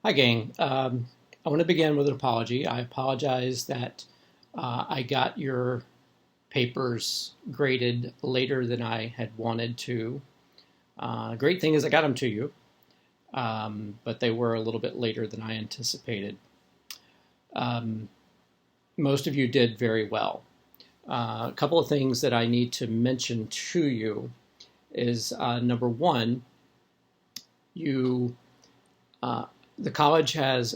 Hi, gang. I want to begin with an apology. I apologize that I got your papers graded later than I had wanted to. Great thing is I got them to you, but they were a little bit later than I anticipated. Um, Most of you did very well. A couple of things that I need to mention to you is number one, you uh, the college is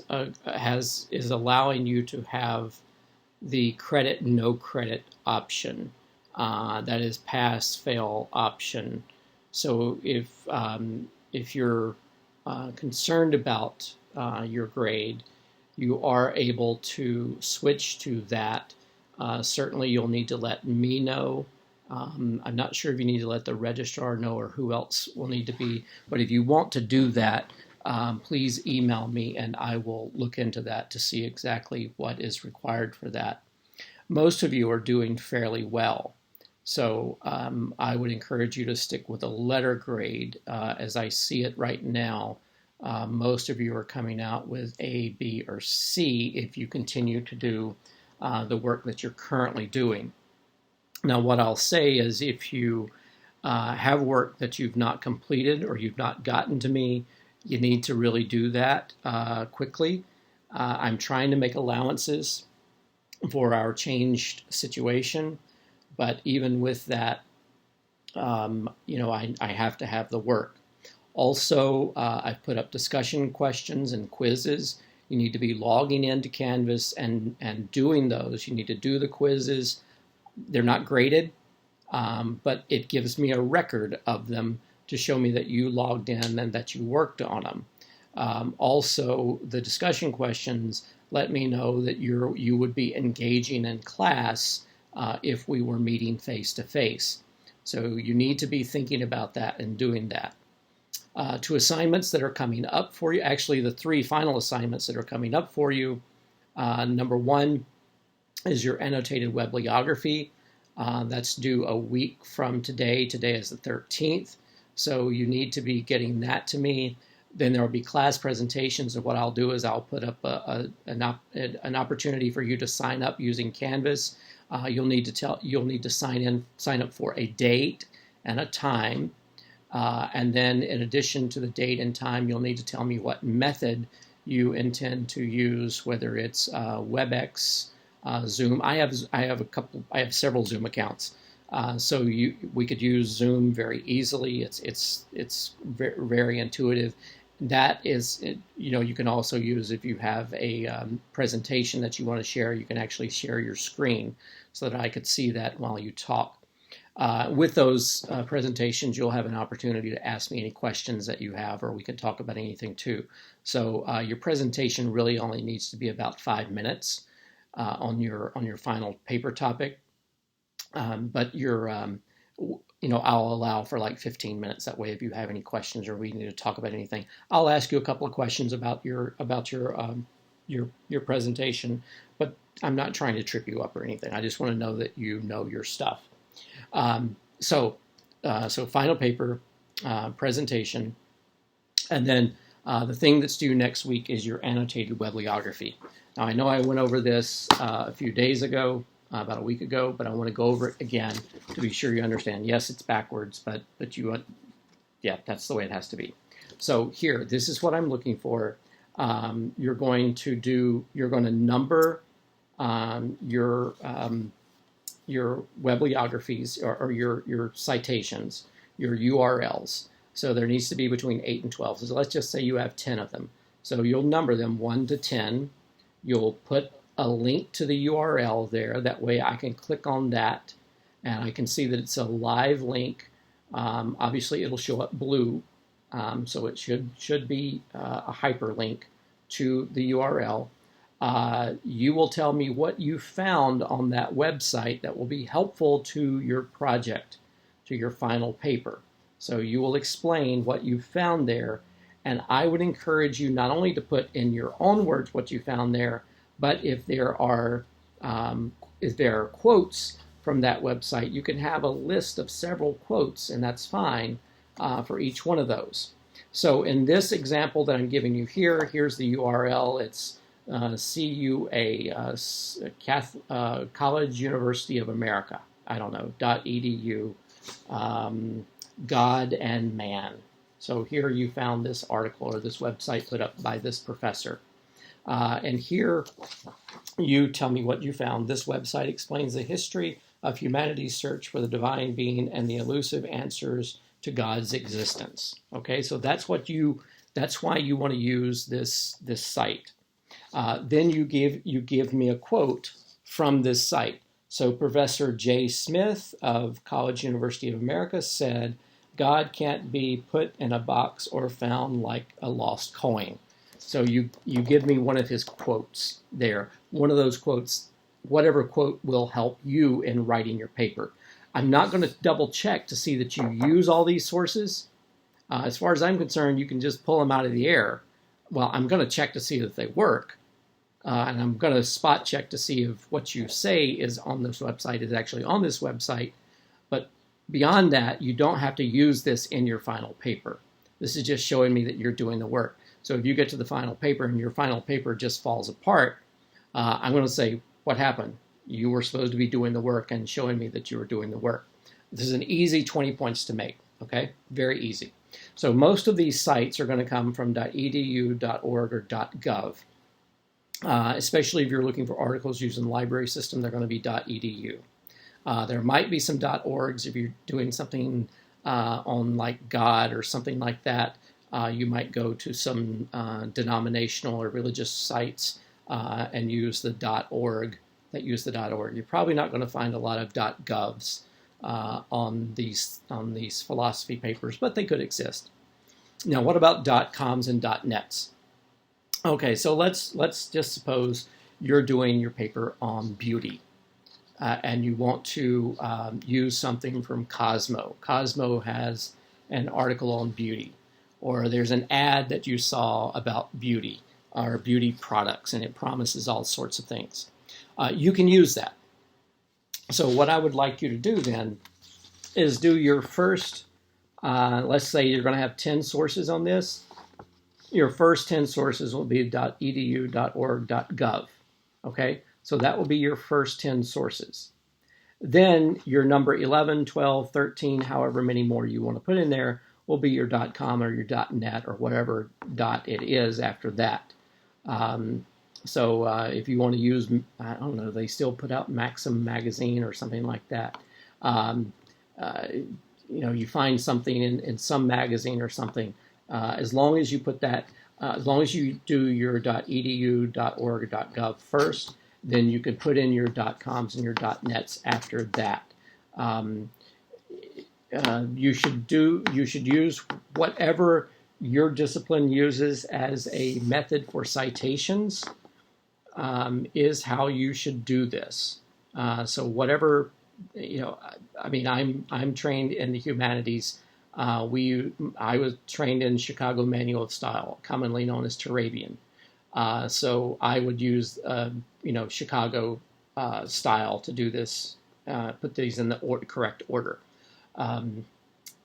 allowing you to have the credit no credit option. That is pass fail option. So if you're concerned about your grade, you are able to switch to that. Certainly, you'll need to let me know. I'm not sure if you need to let the registrar know or who else will need to be, but if you want to do that, please email me and I will look into that to see exactly what is required for that. Most of you are doing fairly well, so I would encourage you to stick with a letter grade. As I see it right now, most of you are coming out with A, B, or C if you continue to do the work that you're currently doing. Now, what I'll say is if you have work that you've not completed or you've not gotten to me, you need to really do that quickly. I'm trying to make allowances for our changed situation, but even with that, I have to have the work. Also, I've put up discussion questions and quizzes. You need to be logging into Canvas and doing those. You need to do the quizzes. They're not graded, but it gives me a record of them to show me that you logged in and that you worked on them. Also, the discussion questions let me know that you would be engaging in class if we were meeting face to face. So you need to be thinking about that and doing that. To assignments that are coming up for you, actually the three final assignments that are coming up for you, number one is your annotated bibliography. That's due a week from today. Today is the 13th. So you need to be getting that to me. Then there will be class presentations, and what I'll do is I'll put up an opportunity for you to sign up using Canvas. You'll need to sign up for a date and a time, and then in addition to the date and time, you'll need to tell me what method you intend to use, whether it's WebEx, Zoom. I have several Zoom accounts. So we could use Zoom very easily. It's very, very intuitive. That is, you can also use if you have a presentation that you want to share. You can actually share your screen so that I could see that while you talk. With those presentations, you'll have an opportunity to ask me any questions that you have, or we can talk about anything too. So your presentation really only needs to be about 5 minutes on your final paper topic. But I'll allow for like 15 minutes. That way, if you have any questions or we need to talk about anything, I'll ask you a couple of questions about your presentation. But I'm not trying to trip you up or anything. I just want to know that you know your stuff. So final paper, presentation, and then the thing that's due next week is your annotated bibliography. Now, I know I went over this a few days ago. About a week ago, but I want to go over it again to be sure you understand. Yes, it's backwards, but that's the way it has to be. So here, this is what I'm looking for. You're going to number your bibliographies or your citations, your URLs. So there needs to be between 8 and 12. So let's just say you have 10 of them. So you'll number them 1 to 10. You'll put a link to the URL there. That way I can click on that and I can see that it's a live link. Obviously it'll show up blue, so it should be a hyperlink to the URL. You will tell me what you found on that website that will be helpful to your project, to your final paper. So you will explain what you found there, and I would encourage you not only to put in your own words what you found there, but if there are quotes from that website, you can have a list of several quotes, and that's fine for each one of those. So in this example that I'm giving you here, here's the URL. It's CUA, College University of America. I don't know, .edu, God and Man. So here you found this article or this website put up by this professor. And here you tell me what you found. This website explains the history of humanity's search for the divine being and the elusive answers to God's existence. Okay, so that's why you want to use this site. Then you give me a quote from this site. So Professor J. Smith of College University of America said, "God can't be put in a box or found like a lost coin." So you give me one of his quotes there. One of those quotes, whatever quote will help you in writing your paper. I'm not going to double check to see that you use all these sources. As far as I'm concerned, you can just pull them out of the air. Well, I'm going to check to see that they work. And I'm going to spot check to see if what you say is on this website is actually on this website. But beyond that, you don't have to use this in your final paper. This is just showing me that you're doing the work. So if you get to the final paper and your final paper just falls apart, I'm going to say, what happened? You were supposed to be doing the work and showing me that you were doing the work. This is an easy 20 points to make, okay? Very easy. So most of these sites are going to come from .edu, .org, or .gov. Especially if you're looking for articles using the library system, they're going to be .edu. There might be some .orgs if you're doing something on like God or something like that. You might go to some denominational or religious sites and use the .org that use the .org. You're probably not going to find a lot of .govs on these philosophy papers, but they could exist. Now, what about .coms and .nets? Okay, so let's just suppose you're doing your paper on beauty, and you want to use something from Cosmo. Cosmo has an article on beauty, or there's an ad that you saw about beauty or beauty products, and it promises all sorts of things. You can use that. So what I would like you to do then is do your first, let's say you're going to have 10 sources on this. Your first 10 sources will be .edu, .org, .gov. Okay, so that will be your first 10 sources. Then your number 11, 12, 13, however many more you want to put in there, will be your .com or your .net or whatever it is after that. So if you want to use, I don't know, they still put out Maxim magazine or something like that. You find something in some magazine or something. As long as you put that, as long as you do your .edu, .org, .gov first, then you can put in your .coms and your .nets after that. You should use whatever your discipline uses as a method for citations. Is how you should do this. So whatever, I mean, I'm trained in the humanities. I was trained in Chicago Manual of Style, commonly known as Turabian. So I would use, Chicago style to do this, put these in the correct order.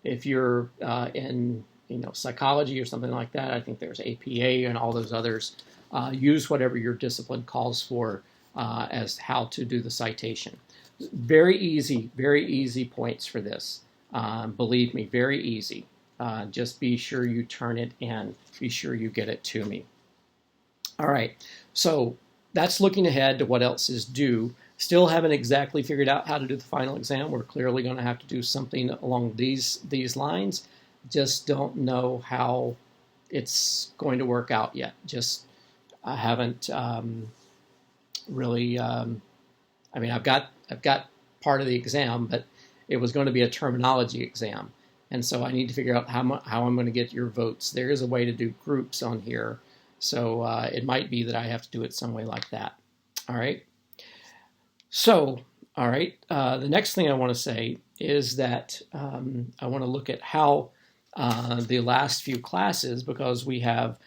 If you're in, psychology or something like that, I think there's APA and all those others. Use whatever your discipline calls for as how to do the citation. Very easy points for this. Believe me, very easy. Just be sure you turn it in. Be sure you get it to me. All right, so that's looking ahead to what else is due. Still haven't exactly figured out how to do the final exam. We're clearly going to have to do something along these lines. Just don't know how it's going to work out yet. I haven't really. I've got part of the exam, but it was going to be a terminology exam, and so I need to figure out how I'm going to get your votes. There is a way to do groups on here, so it might be that I have to do it some way like that. All right. So, all right. The next thing I want to say is that I want to look at how the last few classes, because we have.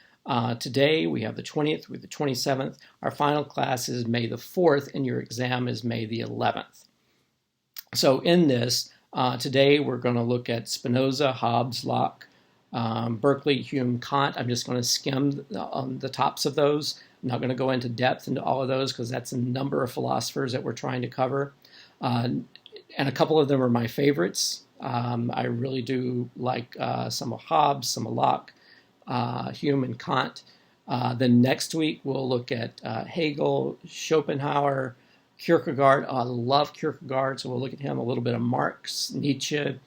Today we have the 20th, with the 27th. Our final class is May the 4th, and your exam is May the 11th. So in this, today we're going to look at Spinoza, Hobbes, Locke, Berkeley, Hume, Kant. I'm just going to skim the tops of those. I'm not going to go into depth into all of those because that's a number of philosophers that we're trying to cover. And a couple of them are my favorites. I really do like some of Hobbes, some of Locke, Hume, and Kant. Then next week we'll look at Hegel, Schopenhauer, Kierkegaard. I love Kierkegaard, so we'll look at him, a little bit of Marx, Nietzsche,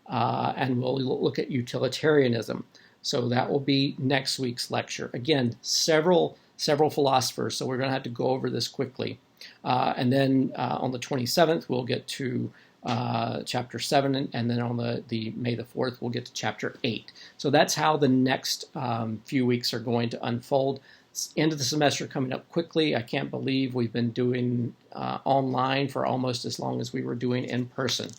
and we'll look at utilitarianism. So that will be next week's lecture. Again, several philosophers, so we're going to have to go over this quickly. And then on the 27th, we'll get to chapter 7, and then on the May the 4th, we'll get to chapter 8. So that's how the next few weeks are going to unfold. End of the semester coming up quickly. I can't believe we've been doing online for almost as long as we were doing in person.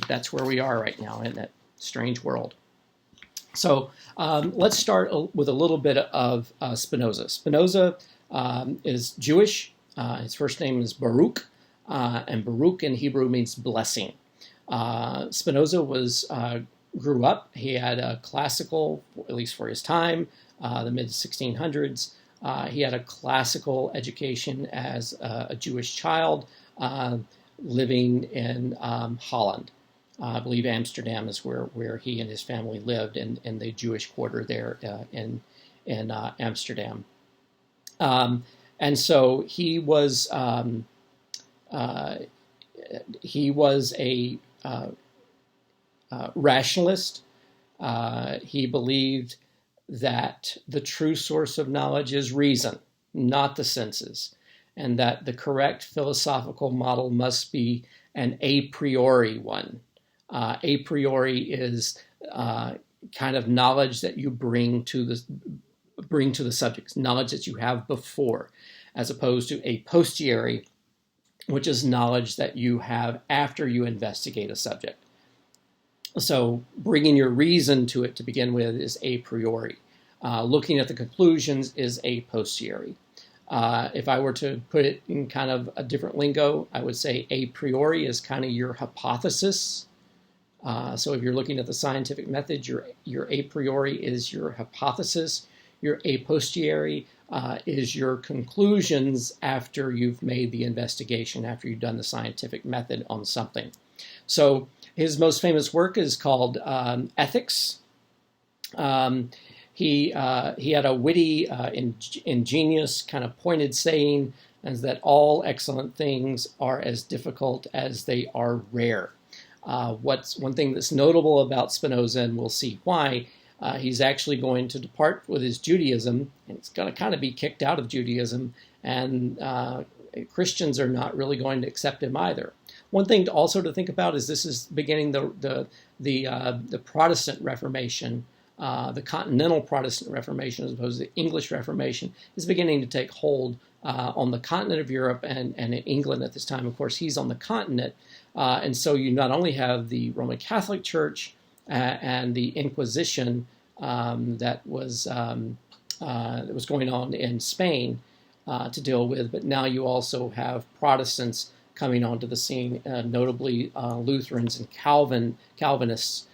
That's where we are right now in that strange world. So let's start with a little bit of Spinoza. Spinoza is Jewish. His first name is Baruch, and Baruch in Hebrew means blessing. Spinoza grew up. He had a classical, at least for his time, the mid-1600s. He had a classical education as a Jewish child, living in Holland. I believe Amsterdam is where he and his family lived in the Jewish quarter there in Amsterdam. And so he was a rationalist. He believed that the true source of knowledge is reason, not the senses, and that the correct philosophical model must be an a priori one. A priori is kind of knowledge that you bring to the subject, knowledge that you have before, as opposed to a posteriori, which is knowledge that you have after you investigate a subject. So bringing your reason to it to begin with is a priori. Looking at the conclusions is a posteriori. If I were to put it in kind of a different lingo, I would say a priori is kind of your hypothesis. So if you're looking at the scientific method, your a priori is your hypothesis. Your a posteriori is your conclusions after you've made the investigation, after you've done the scientific method on something. So his most famous work is called Ethics. He had a witty, ingenious, kind of pointed saying, as that all excellent things are as difficult as they are rare. What's one thing that's notable about Spinoza, and we'll see why, he's actually going to depart with his Judaism, and he's going to kind of be kicked out of Judaism, and Christians are not really going to accept him either. One thing to think about is this is beginning the Protestant Reformation. The continental Protestant Reformation, as opposed to the English Reformation, is beginning to take hold on the continent of Europe and in England at this time. Of course, he's on the continent. And so you not only have the Roman Catholic Church and the Inquisition that was going on in Spain to deal with, but now you also have Protestants coming onto the scene, notably Lutherans and Calvinists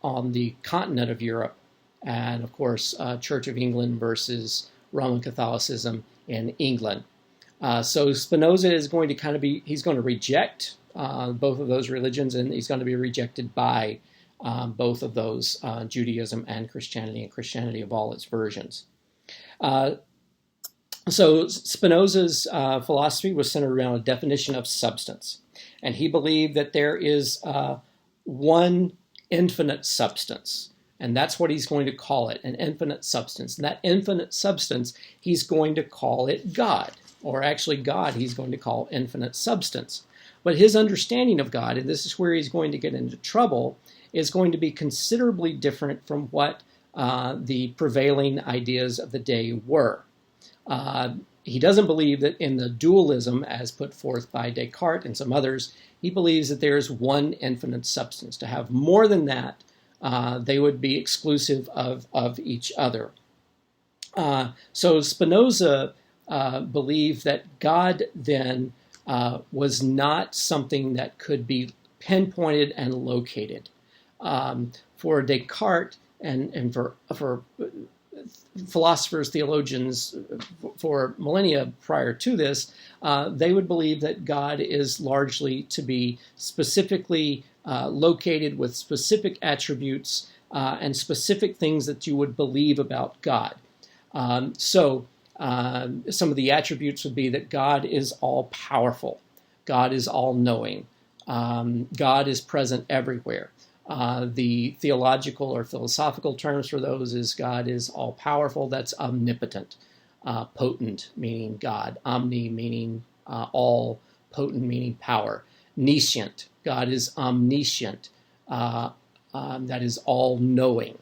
on the continent of Europe, and of course Church of England versus Roman Catholicism in England. So Spinoza is going to he's going to reject both of those religions, and he's going to be rejected by both of those, Judaism and Christianity of all its versions. So Spinoza's philosophy was centered around a definition of substance, and he believed that there is one infinite substance, and that's what he's going to call it, an infinite substance. And that infinite substance, he's going to call it God, or actually God he's going to call infinite substance. But his understanding of God, and this is where he's going to get into trouble, is going to be considerably different from what the prevailing ideas of the day were. He doesn't believe that in the dualism as put forth by Descartes and some others. He believes that there is one infinite substance. To have more than that, they would be exclusive of each other. So Spinoza believed that God then was not something that could be pinpointed and located. for Descartes and for philosophers, theologians for millennia prior to this, they would believe that God is largely to be specifically located with specific attributes and specific things that you would believe about God. So some of the attributes would be that God is all-powerful, God is all-knowing, God is present everywhere. The theological or philosophical terms for those is God is all-powerful, that's omnipotent, potent meaning God, omni meaning all, potent meaning power, nescient, God is omniscient, that is all-knowing,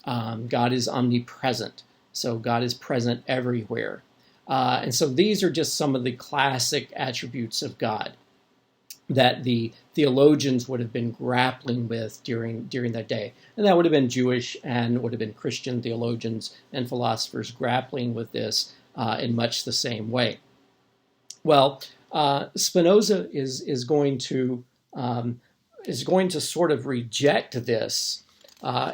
God is omnipresent, so God is present everywhere. And so these are just some of the classic attributes of God that the theologians would have been grappling with during that day. And that would have been Jewish and would have been Christian theologians and philosophers grappling with this in much the same way. Well, Spinoza is going to sort of reject this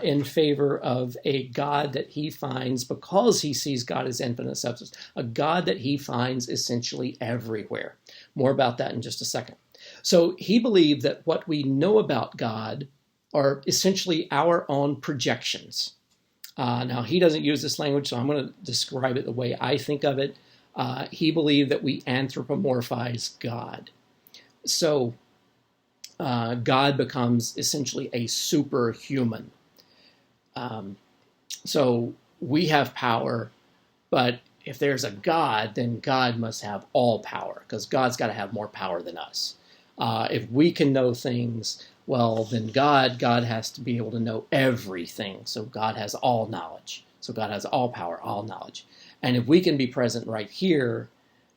in favor of a God that he finds, because he sees God as infinite substance, a God that he finds essentially everywhere. More about that in just a second. So he believed that what we know about God are essentially our own projections. Now, he doesn't use this language, so I'm going to describe it the way I think of it. He believed that we anthropomorphize God. So God becomes essentially a superhuman. So we have power, but if there's a God, then God must have all power, because God's got to have more power than us. If we can know things, well, then God has to be able to know everything. So God has all knowledge. So God has all power, all knowledge. And if we can be present right here,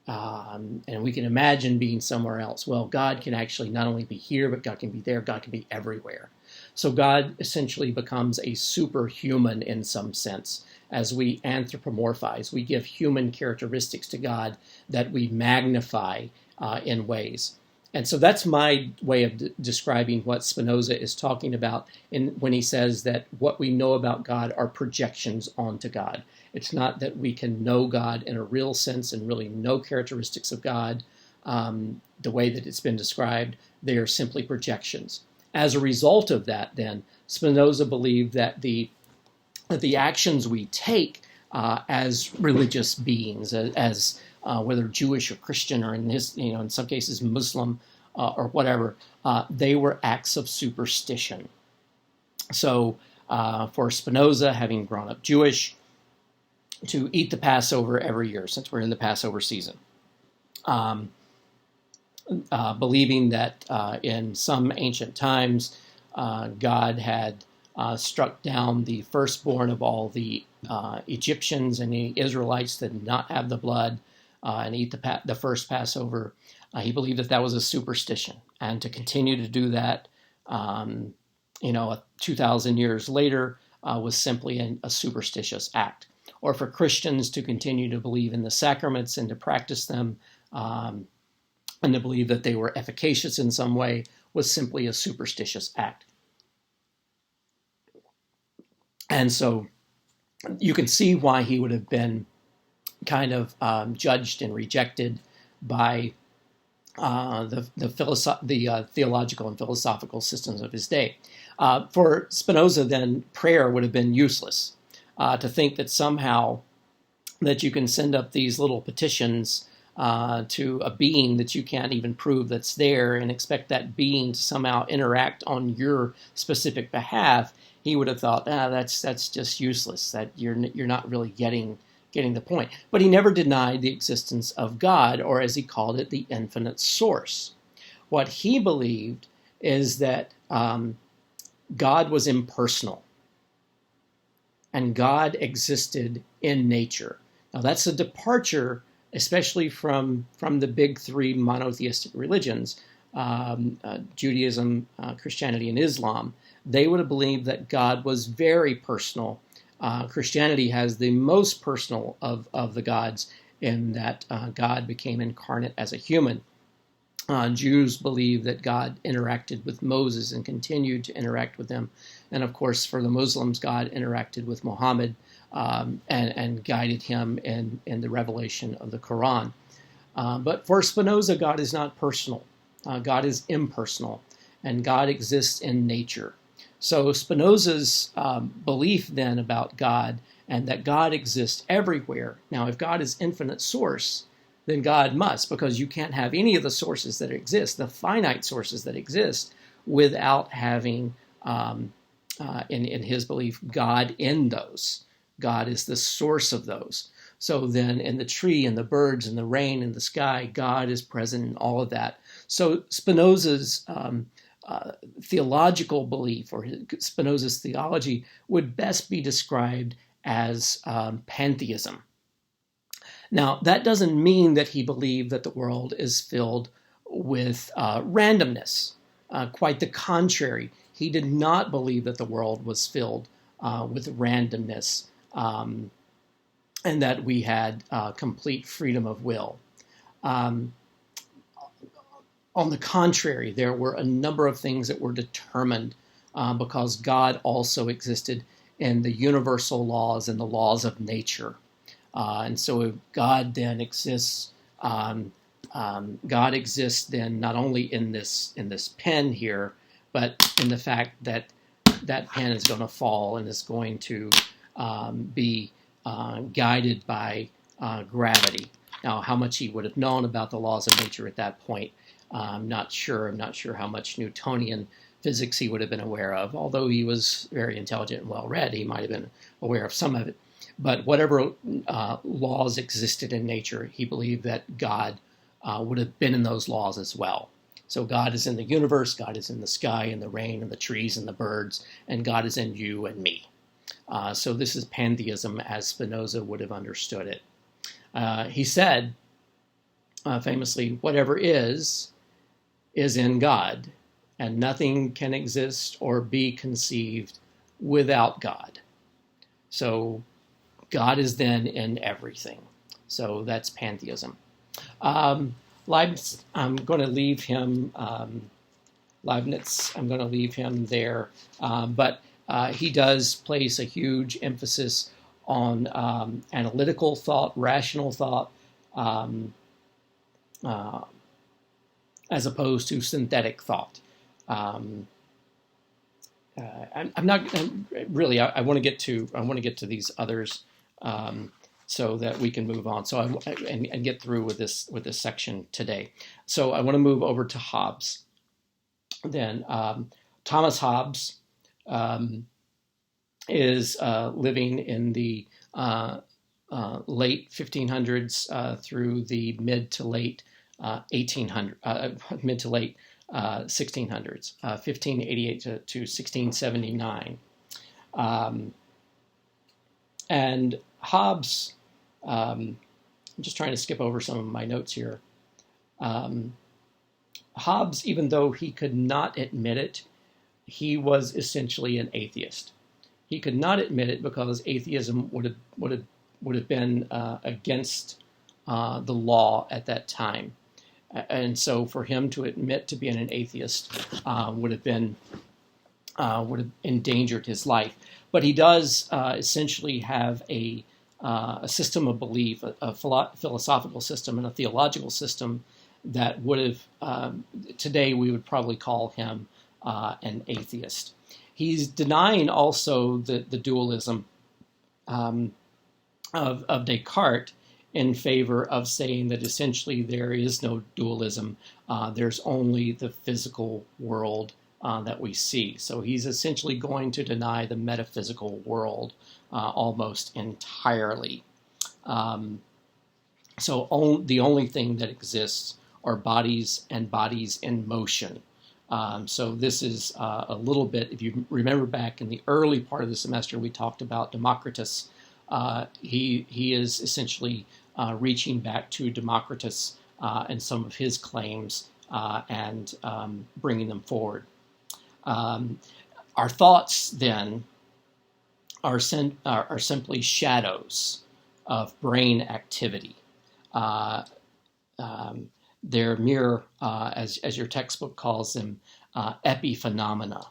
and we can imagine being somewhere else, well, God can actually not only be here, but God can be there. God can be everywhere. So God essentially becomes a superhuman in some sense as we anthropomorphize. We give human characteristics to God that we magnify in ways. And so that's my way of describing what Spinoza is talking about when he says that what we know about God are projections onto God. It's not that we can know God in a real sense and really know characteristics of God the way that it's been described. They are simply projections. As a result of that, then, Spinoza believed that the actions we take as religious beings, as whether Jewish or Christian, or in some cases Muslim or whatever, they were acts of superstition. So for Spinoza, having grown up Jewish, to eat the Passover every year, since we're in the Passover season, believing that in some ancient times God had struck down the firstborn of all the Egyptians, and the Israelites did not have the blood and eat the first Passover. He believed that was a superstition, and to continue to do that, 2,000 years later, was simply a superstitious act. Or for Christians to continue to believe in the sacraments and to practice them, and to believe that they were efficacious in some way, was simply a superstitious act. And so you can see why he would have been kind of judged and rejected by the theological and philosophical systems of his day. For Spinoza, then, prayer would have been useless. To think that somehow that you can send up these little petitions to a being that you can't even prove that's there and expect that being to somehow interact on your specific behalf, he would have thought, that's just useless, that you're not really getting the point. But he never denied the existence of God, or as he called it, the infinite source. What he believed is that God was impersonal, and God existed in nature. Now that's a departure, especially from the big three monotheistic religions, Judaism, Christianity, and Islam. They would have believed that God was very personal. Christianity has the most personal of the gods, in that God became incarnate as a human. Jews believe that God interacted with Moses and continued to interact with them And of course, for the Muslims, God interacted with Muhammad and guided him in the revelation of the Quran. But for Spinoza, God is not personal. God is impersonal, and God exists in nature. So Spinoza's belief then about God and that God exists everywhere. Now, if God is infinite source, then God must, because you can't have any of the sources that exist, the finite sources that exist, without having, in his belief, God in those. God is the source of those. So then in the tree and the birds and the rain and the sky, God is present in all of that. So Spinoza's theological belief, or Spinoza's theology, would best be described as pantheism. Now, that doesn't mean that he believed that the world is filled with randomness. Quite the contrary. He did not believe that the world was filled with randomness and that we had complete freedom of will. On the contrary, there were a number of things that were determined because God also existed in the universal laws and the laws of nature. And so if God then exists, God exists then not only in this pen here, but in the fact that that pen is going to fall and is going to be guided by gravity. Now, how much he would have known about the laws of nature at that point, I'm not sure. I'm not sure how much Newtonian physics he would have been aware of. Although he was very intelligent and well-read, he might have been aware of some of it. But whatever laws existed in nature, he believed that God would have been in those laws as well. So God is in the universe, God is in the sky and the rain and the trees and the birds, and God is in you and me. So this is pantheism as Spinoza would have understood it. He said, famously, whatever is in God, and nothing can exist or be conceived without God. So God is then in everything. So that's pantheism. Leibniz, I'm going to leave him. Leibniz, I'm going to leave him there. But he does place a huge emphasis on analytical thought, rational thought, as opposed to synthetic thought. I'm not really. I want to get to these others so that we can move on. So and get through with this section today. So I want to move over to Hobbes. Then Thomas Hobbes is living in the late 1500s through the mid to late 1600s, 1588 to 1679. And Hobbes, I'm just trying to skip over some of my notes here. Hobbes, even though he could not admit it, he was essentially an atheist. He could not admit it because atheism would have been against the law at that time. And so for him to admit to being an atheist would have endangered his life. But he does essentially have a system of belief, a philosophical system and a theological system that would have, today we would probably call him an atheist. He's denying also the dualism of Descartes in favor of saying that essentially there is no dualism. There's only the physical world that we see. So he's essentially going to deny the metaphysical world almost entirely. So the only thing that exists are bodies and bodies in motion. So this is a little bit, if you remember back in the early part of the semester, we talked about Democritus. He is essentially reaching back to Democritus and some of his claims and bringing them forward. Our thoughts then are simply shadows of brain activity. They're mere, as your textbook calls them, epiphenomena.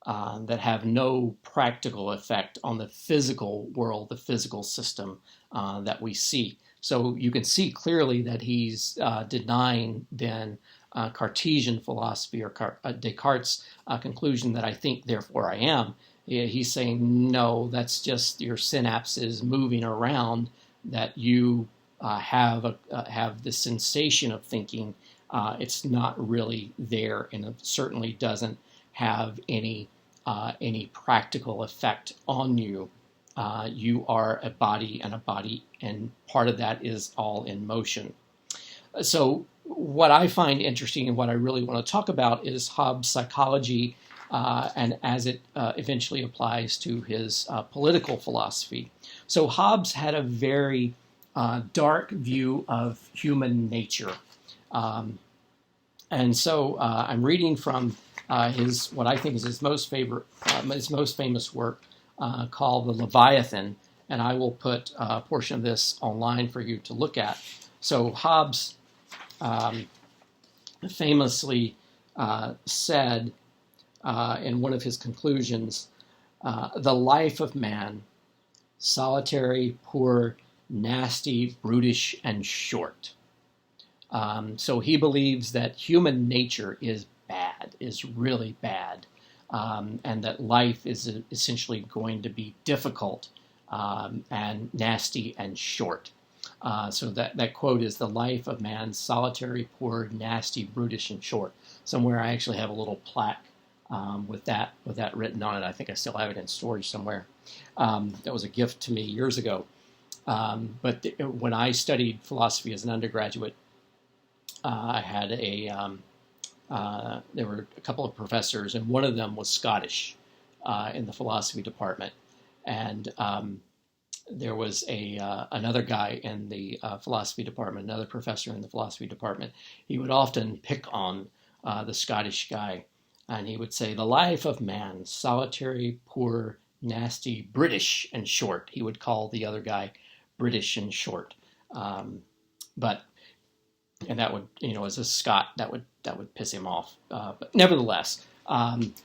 that have no practical effect on the physical world, the physical system that we see. So you can see clearly that he's denying then Cartesian philosophy, or Descartes' conclusion that I think, therefore I am. He's saying, no, that's just your synapses moving around, that you have the sensation of thinking. It's not really there, and it certainly doesn't have any practical effect on you. You are a body, and part of that is all in motion. So what I find interesting and what I really want to talk about is Hobbes' psychology, and as it eventually applies to his political philosophy. So Hobbes had a very dark view of human nature. And so I'm reading from what I think is his most famous work, called The Leviathan, and I will put a portion of this online for you to look at. So Hobbes famously said in one of his conclusions, the life of man, solitary, poor, nasty, brutish, and short. So he believes that human nature is bad, is really bad, and that life is essentially going to be difficult and nasty and short. So that quote is, the life of man, solitary, poor, nasty, brutish, and short. Somewhere I actually have a little plaque with that written on it. I think I still have it in storage somewhere. That was a gift to me years ago. But when I studied philosophy as an undergraduate, I had there were a couple of professors, and one of them was Scottish in the philosophy department. And there was another guy in the philosophy department, another professor in the philosophy department. He would often pick on the Scottish guy, and he would say, the life of man, solitary, poor, nasty, British, and short. He would call the other guy British and short. And that would, as a Scot, that would piss him off. But nevertheless,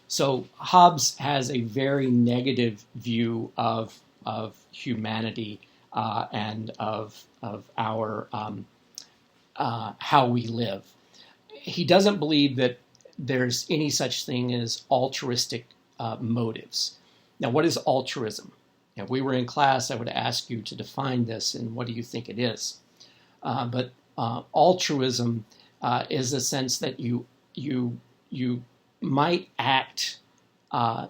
so Hobbes has a very negative view of humanity and of our how we live. He doesn't believe that there's any such thing as altruistic motives. Now, what is altruism? If we were in class, I would ask you to define this, and what do you think it is? But altruism is a sense that you might act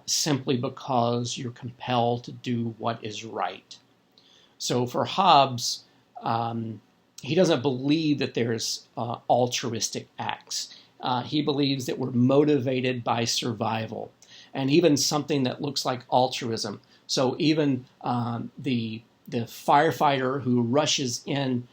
simply because you're compelled to do what is right. So for Hobbes, he doesn't believe that there's altruistic acts. He believes that we're motivated by survival, and even something that looks like altruism. So even the firefighter who rushes in,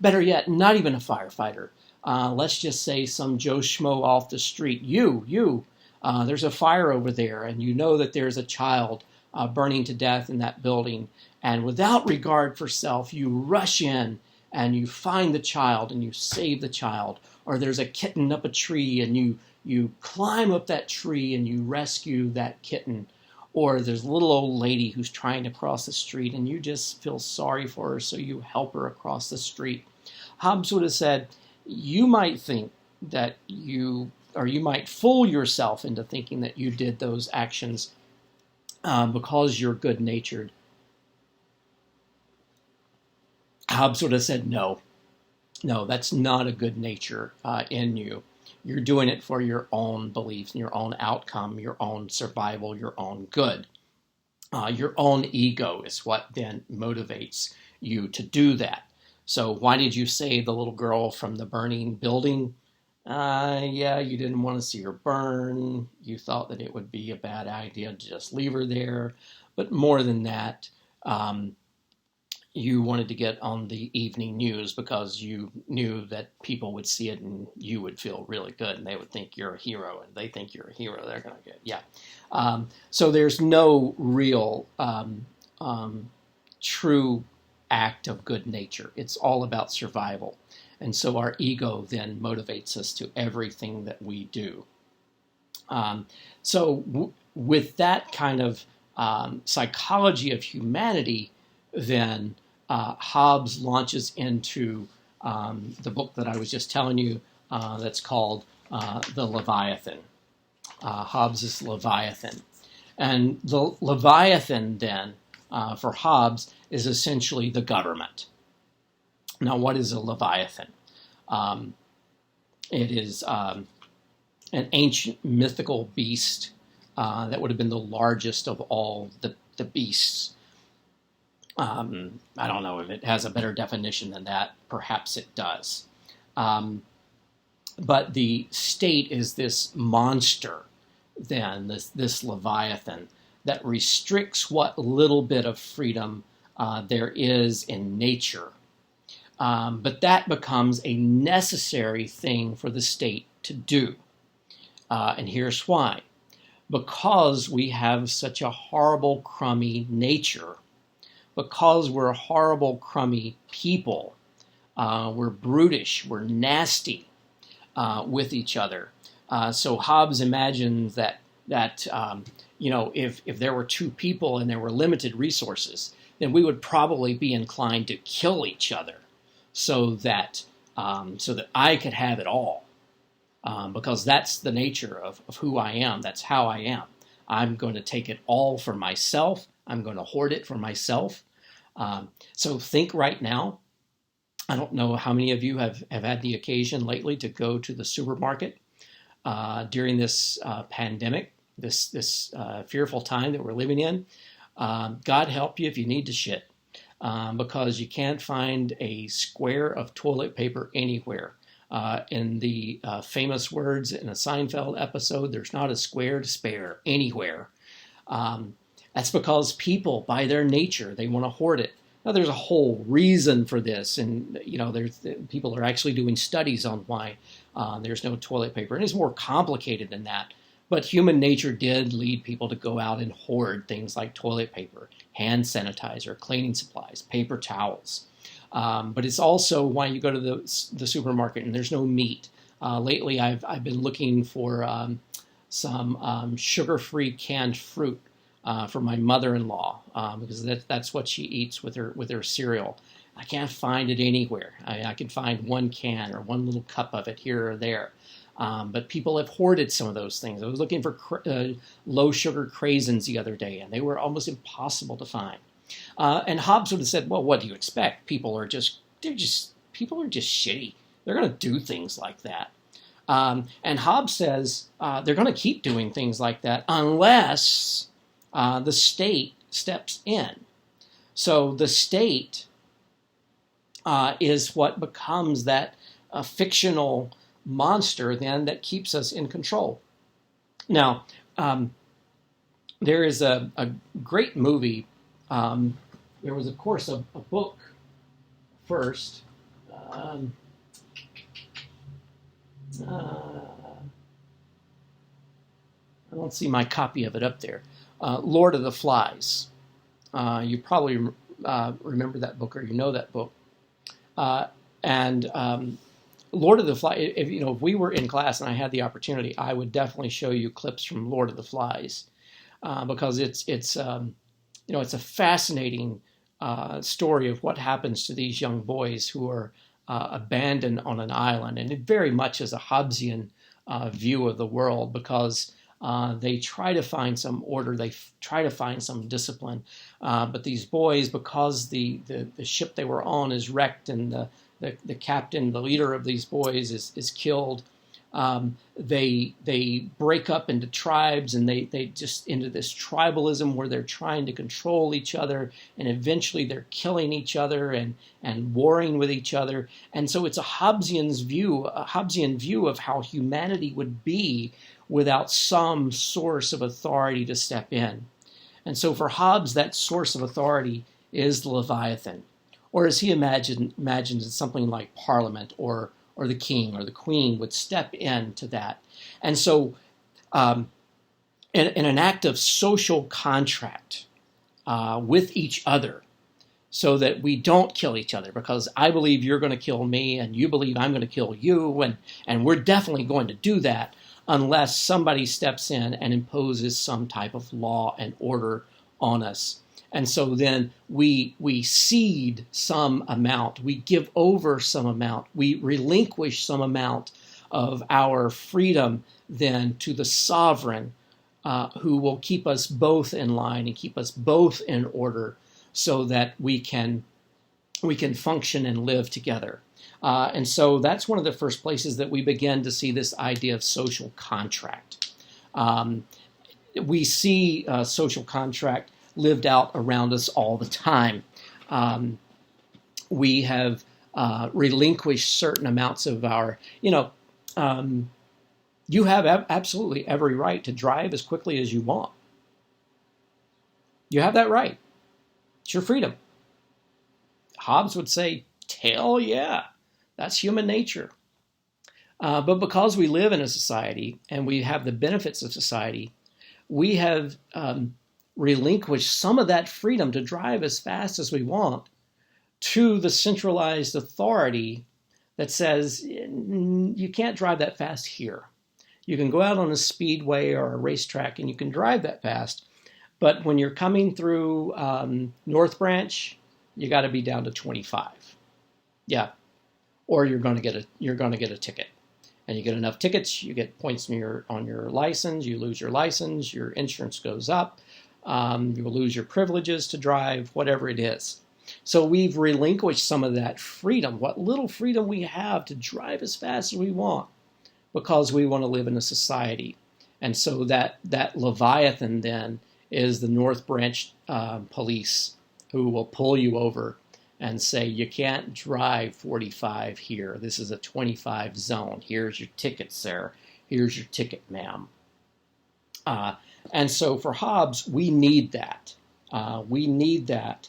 better yet, not even a firefighter. Let's just say some Joe Schmo off the street. There's a fire over there, and you know that there's a child burning to death in that building. And without regard for self, you rush in and you find the child and you save the child. Or there's a kitten up a tree, and you climb up that tree and you rescue that kitten. Or there's a little old lady who's trying to cross the street, and you just feel sorry for her, so you help her across the street. Hobbes would have said, you might think that you might fool yourself into thinking that you did those actions because you're good-natured. Hobbes would have said, no, that's not a good nature in you. You're doing it for your own beliefs, your own outcome, your own survival, your own good. Your own ego is what then motivates you to do that. So why did you save the little girl from the burning building? You didn't want to see her burn. You thought that it would be a bad idea to just leave her there. But more than that, you wanted to get on the evening news because you knew that people would see it and you would feel really good, and they would think you're a hero, and they think you're a hero. They're going to get, so there's no real true act of good nature. It's all about survival. And so our ego then motivates us to everything that we do. So with that kind of psychology of humanity, then Hobbes launches into the book that I was just telling you that's called The Leviathan. Hobbes' Leviathan. And the Leviathan, then, for Hobbes, is essentially the government. Now, what is a Leviathan? It is an ancient mythical beast that would have been the largest of all the beasts. I don't know if it has a better definition than that. Perhaps it does. But the state is this monster, then, this Leviathan, that restricts what little bit of freedom there is in nature. But that becomes a necessary thing for the state to do. And here's why. Because we have such a horrible, crummy nature, because we're horrible, crummy people, we're brutish, we're nasty with each other. So Hobbes imagines that if there were two people and there were limited resources, then we would probably be inclined to kill each other so that I could have it all. Because that's the nature of who I am. That's how I am. I'm going to take it all for myself. I'm going to hoard it for myself. So think right now. I don't know how many of you have had the occasion lately to go to the supermarket during this pandemic, this fearful time that we're living in. God help you if you need to shit, because you can't find a square of toilet paper anywhere. In the famous words in a Seinfeld episode, there's not a square to spare anywhere. That's because people, by their nature, they want to hoard it. Now, there's a whole reason for this, and people are actually doing studies on why there's no toilet paper, and it's more complicated than that. But human nature did lead people to go out and hoard things like toilet paper, hand sanitizer, cleaning supplies, paper towels. But it's also why you go to the supermarket and there's no meat. Lately, I've been looking for some sugar-free canned fruit for my mother-in-law because that's what she eats with her cereal. I can't find it anywhere. I can find one can or one little cup of it here or there. But people have hoarded some of those things. I was looking for low-sugar craisins the other day, and they were almost impossible to find. And Hobbes would have said, well, what do you expect? People are just shitty. They're going to do things like that. And Hobbes says they're going to keep doing things like that unless the state steps in. So the state is what becomes that fictional monster then that keeps us in control. Now, there is a great movie. There was, of course, a book first. I don't see my copy of it up there. Lord of the Flies. You probably remember that book, or you know that book. And Lord of the Flies. If we were in class and I had the opportunity, I would definitely show you clips from Lord of the Flies because it's a fascinating story of what happens to these young boys who are abandoned on an island, and it very much is a Hobbesian view of the world because they try to find some order, they try to find some discipline, but these boys, because the ship they were on is wrecked and the captain, the leader of these boys is killed, they break up into tribes, and they just into this tribalism where they're trying to control each other, and eventually they're killing each other and warring with each other. And so it's a Hobbesian view of how humanity would be without some source of authority to step in. And so for Hobbes, that source of authority is the Leviathan, or as he imagines it's something like Parliament or the king or the queen would step into that. And so in an act of social contract with each other, so that we don't kill each other, because I believe you're going to kill me and you believe I'm going to kill you, and we're definitely going to do that. unless somebody steps in and imposes some type of law and order on us. And so then we cede some amount, we give over some amount, we relinquish some amount of our freedom then to the sovereign, who will keep us both in line and keep us both in order so that we can function and live together. And so that's one of the first places that we begin to see this idea of social contract. We see social contract lived out around us all the time. We have relinquished certain amounts of our, you have absolutely every right to drive as quickly as you want. You have that right. It's your freedom. Hobbes would say, hell yeah, that's human nature. But because we live in a society and we have the benefits of society, we have relinquished some of that freedom to drive as fast as we want to the centralized authority that says you can't drive that fast here. You can go out on a speedway or a racetrack and you can drive that fast, but when you're coming through North Branch, you got to be down to 25. Yeah, or you're going to get a ticket. And you get enough tickets, you get points on your license, you lose your license, your insurance goes up, you will lose your privileges to drive, whatever it is. So we've relinquished some of that freedom, what little freedom we have to drive as fast as we want, because we want to live in a society. And so that Leviathan then is the North Branch police who will pull you over and say, you can't drive 45 here. This is a 25 zone. Here's your ticket, sir. Here's your ticket, ma'am. And so for Hobbes, we need that. We need that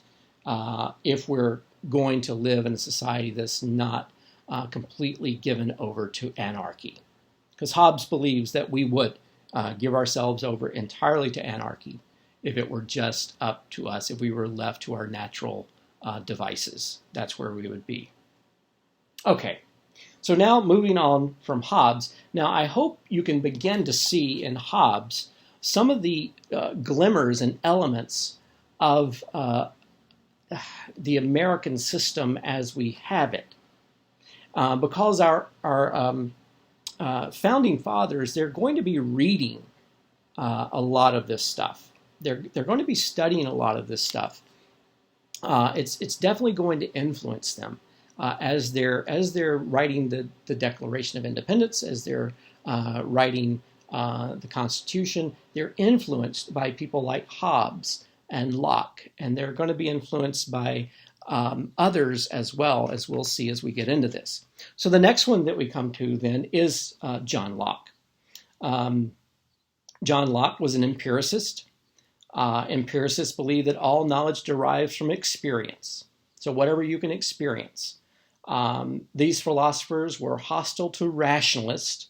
if we're going to live in a society that's not completely given over to anarchy. Because Hobbes believes that we would give ourselves over entirely to anarchy if it were just up to us, if we were left to our natural devices. That's where we would be. Okay, so now moving on from Hobbes. Now I hope you can begin to see in Hobbes some of the glimmers and elements of the American system as we have it. Because our founding fathers, they're going to be reading a lot of this stuff. They're going to be studying a lot of this stuff. It's definitely going to influence them as they're writing the Declaration of Independence, as they're writing the Constitution. They're influenced by people like Hobbes and Locke, and they're going to be influenced by others as well, as we'll see as we get into this. So the next one that we come to then is John Locke. John Locke was an empiricist. Empiricists believe that all knowledge derives from experience. So whatever you can experience. These philosophers were hostile to rationalist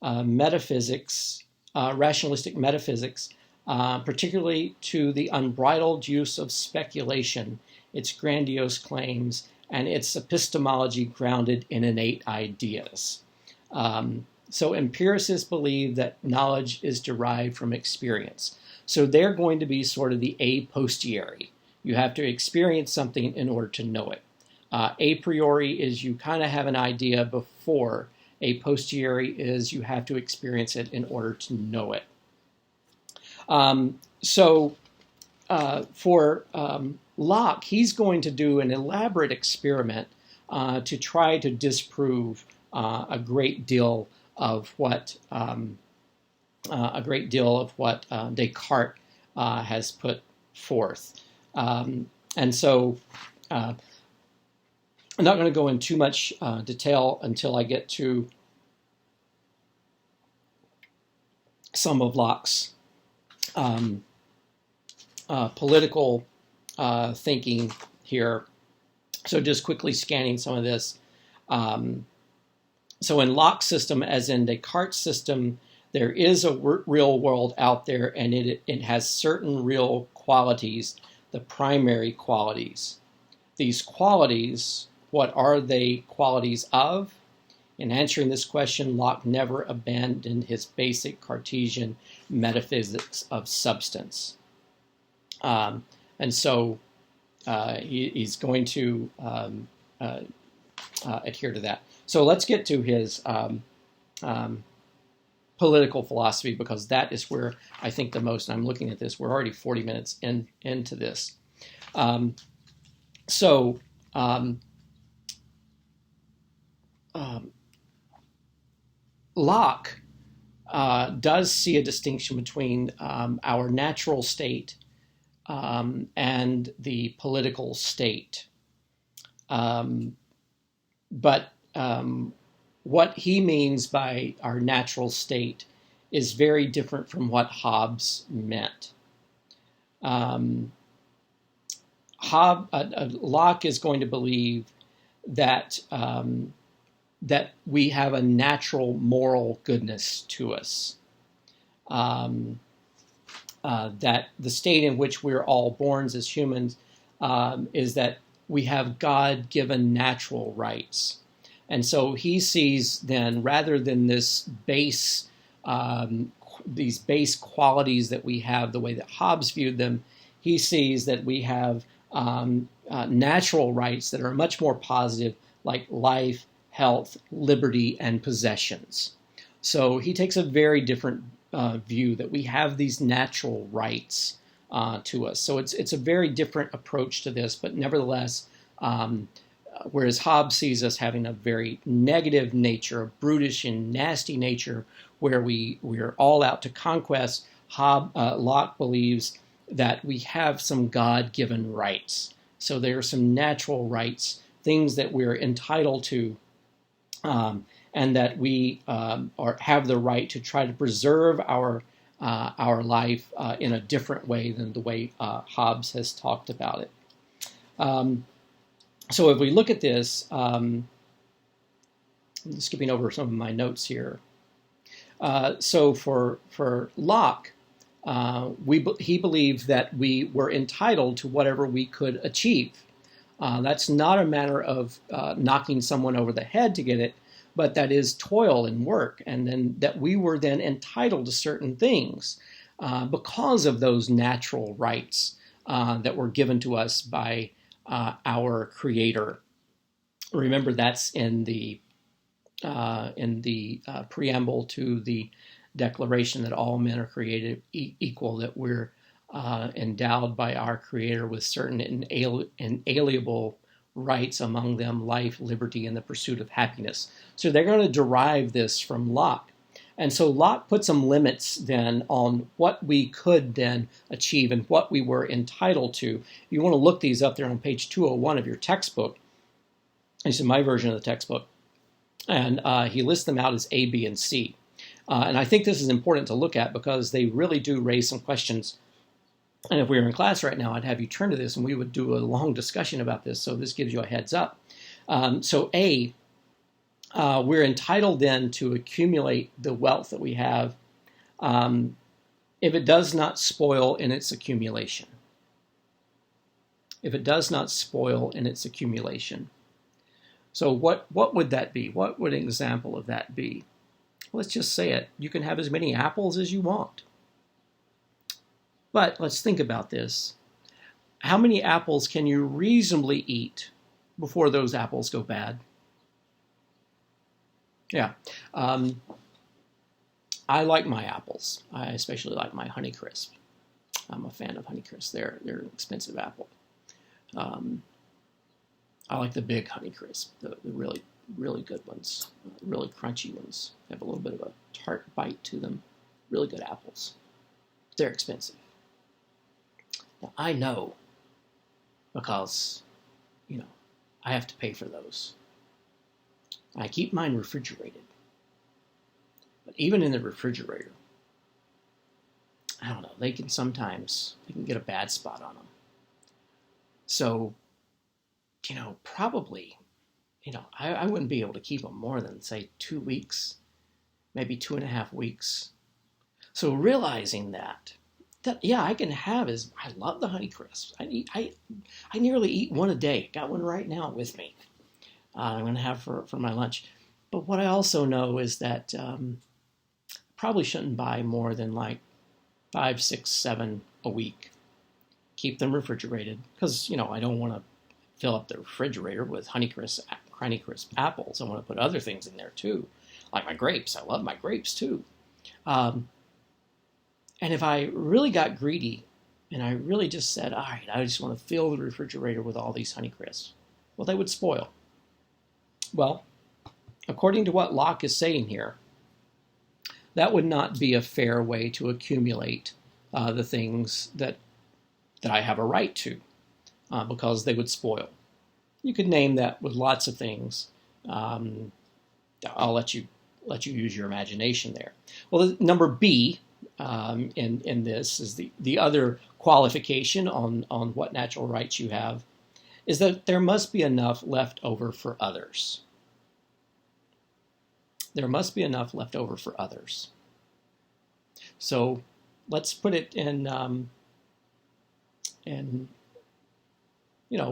metaphysics, rationalistic metaphysics, particularly to the unbridled use of speculation, its grandiose claims, and its epistemology grounded in innate ideas. So empiricists believe that knowledge is derived from experience. So they're going to be sort of the a posteriori. You have to experience something in order to know it. A priori is you kind of have an idea before. A posteriori is you have to experience it in order to know it. For Locke, he's going to do an elaborate experiment to try to disprove a great deal of what Descartes has put forth. And so I'm not going to go into too much detail until I get to some of Locke's political thinking here. So just quickly scanning some of this. So in Locke's system, as in Descartes' system, there is a real world out there, and it has certain real qualities, the primary qualities. These qualities, what are they qualities of? In answering this question, Locke never abandoned his basic Cartesian metaphysics of substance. And so he's going to adhere to that. So let's get to his political philosophy, because that is where I think the most, and I'm looking at this, we're already 40 minutes into this. Locke does see a distinction between our natural state and the political state. But what he means by our natural state is very different from what Hobbes meant. Locke is going to believe that that we have a natural moral goodness to us. That the state in which we're all born as humans is that we have God-given natural rights. And so he sees then, rather than this base, these base qualities that we have, the way that Hobbes viewed them, he sees that we have natural rights that are much more positive, like life, health, liberty, and possessions. So he takes a very different view that we have these natural rights to us. So it's a very different approach to this, but nevertheless, whereas Hobbes sees us having a very negative nature, a brutish and nasty nature, where we're all out to conquest, Locke believes that we have some God-given rights. So there are some natural rights, things that we're entitled to, and that we have the right to try to preserve our life in a different way than the way Hobbes has talked about it. So if we look at this, I'm skipping over some of my notes here. So for Locke, he believed that we were entitled to whatever we could achieve. That's not a matter of knocking someone over the head to get it, but that is toil and work, and then that we were then entitled to certain things because of those natural rights that were given to us by our Creator. Remember, that's in the preamble to the Declaration that all men are created equal, that we're endowed by our Creator with certain inalienable rights, among them life, liberty, and the pursuit of happiness. So they're going to derive this from Locke. And so Locke put some limits then on what we could then achieve and what we were entitled to. You want to look these up there on page 201 of your textbook. This is my version of the textbook. And he lists them out as A, B, and C. And I think this is important to look at because they really do raise some questions. And if we were in class right now, I'd have you turn to this and we would do a long discussion about this. So this gives you a heads up. So A, we're entitled then to accumulate the wealth that we have if it does not spoil in its accumulation. If it does not spoil in its accumulation. So what would that be? What would an example of that be? Let's just say it. You can have as many apples as you want. But let's think about this. How many apples can you reasonably eat before those apples go bad? Yeah. I like my apples. I especially like my Honeycrisp. I'm a fan of Honeycrisp. They're an expensive apple. I like the big Honeycrisp, the really, really good ones, really crunchy ones. They have a little bit of a tart bite to them. Really good apples. They're expensive. Now, I know because, I have to pay for those. I keep mine refrigerated. But even in the refrigerator, I don't know, they can get a bad spot on them. So, probably, I wouldn't be able to keep them more than, say, 2 weeks, maybe 2.5 weeks. So realizing that yeah, I can have I love the Honeycrisp. I nearly eat one a day. Got one right now with me. I'm going to have for my lunch. But what I also know is that probably shouldn't buy more than like 5, 6, 7 a week. Keep them refrigerated because, I don't want to fill up the refrigerator with Honeycrisp apples. I want to put other things in there too, like my grapes. I love my grapes too. And if I really got greedy and I really just said, all right, I just want to fill the refrigerator with all these Honeycrisps, well, they would spoil. Well, according to what Locke is saying here, that would not be a fair way to accumulate the things that I have a right to, because they would spoil. You could name that with lots of things. I'll let you use your imagination there. Well, number B in this is the other qualification on what natural rights you have, is that there must be enough left over for others. There must be enough left over for others. So let's put it in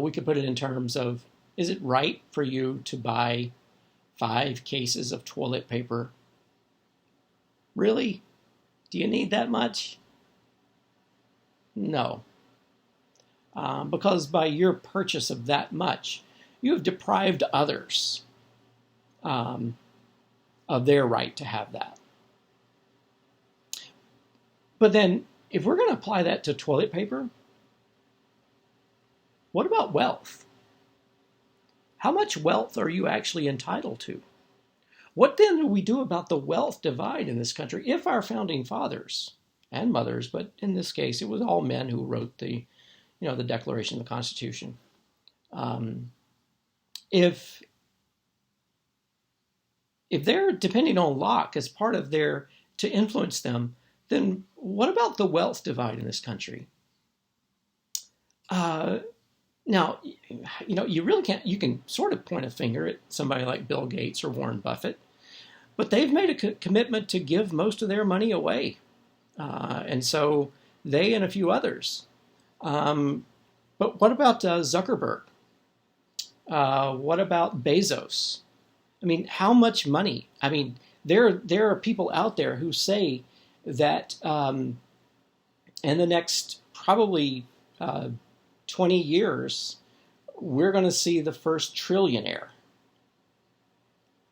we could put it in terms of, is it right for you to buy 5 cases of toilet paper? Really? Do you need that much? No. Because by your purchase of that much, you have deprived others of their right to have that. But then, if we're going to apply that to toilet paper, what about wealth? How much wealth are you actually entitled to? What then do we do about the wealth divide in this country if our founding fathers and mothers, but in this case it was all men who wrote the Declaration of the Constitution, if they're depending on Locke as part of to influence them, then what about the wealth divide in this country? Now, you really can't, you can sort of point a finger at somebody like Bill Gates or Warren Buffett, but they've made a commitment to give most of their money away. And so they and a few others. But what about Zuckerberg? What about Bezos? I mean, how much money? I mean, there are people out there who say that in the next probably 20 years, we're going to see the first trillionaire.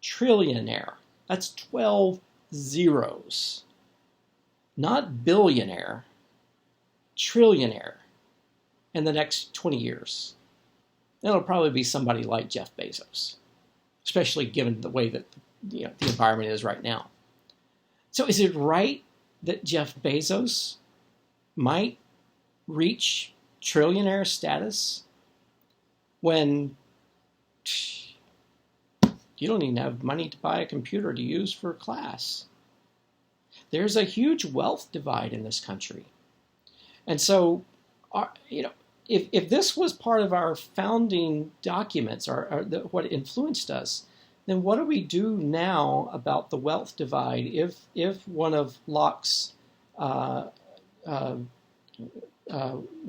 Trillionaire. That's 12 zeros. Not billionaire. Trillionaire in the next 20 years. That'll probably be somebody like Jeff Bezos, especially given the way that the environment is right now. So is it right that Jeff Bezos might reach trillionaire status when you don't even have money to buy a computer to use for class? There's a huge wealth divide in this country. And so, if this was part of our founding documents, or what influenced us, then what do we do now about the wealth divide if one of Locke's one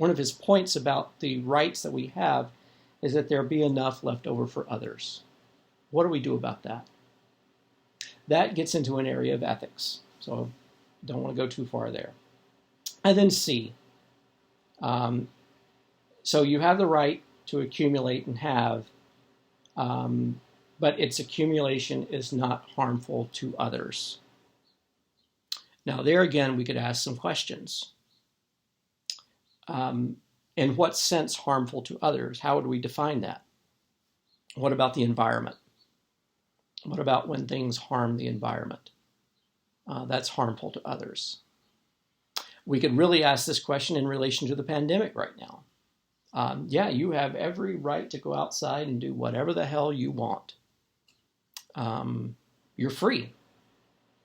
of his points about the rights that we have is that there be enough left over for others? What do we do about that? That gets into an area of ethics, so don't want to go too far there. And then C. So you have the right to accumulate and have, but its accumulation is not harmful to others. Now, there again, we could ask some questions. In what sense harmful to others? How would we define that? What about the environment? What about when things harm the environment? That's harmful to others. We could really ask this question in relation to the pandemic right now. You have every right to go outside and do whatever the hell you want. You're free.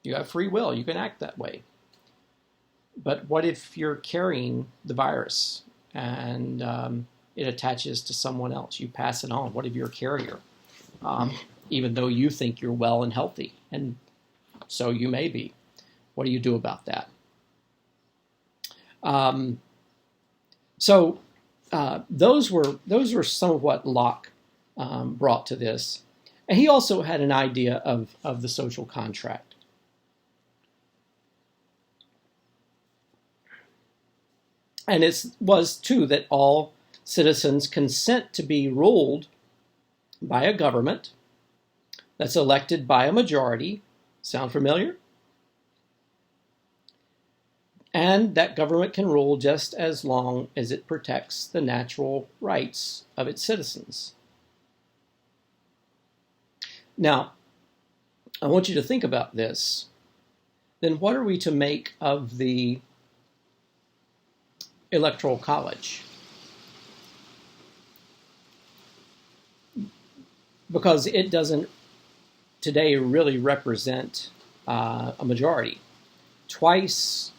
You have free will. You can act that way. But what if you're carrying the virus and it attaches to someone else? You pass it on. What if you're a carrier? Even though you think you're well and healthy, and so you may be. What do you do about that? Those were some of what Locke brought to this. And he also had an idea of the social contract. And it was, too, that all citizens consent to be ruled by a government that's elected by a majority. Sound familiar? And that government can rule just as long as it protects the natural rights of its citizens. Now, I want you to think about this. Then what are we to make of the Electoral College? Because it doesn't today really represent a majority. Twice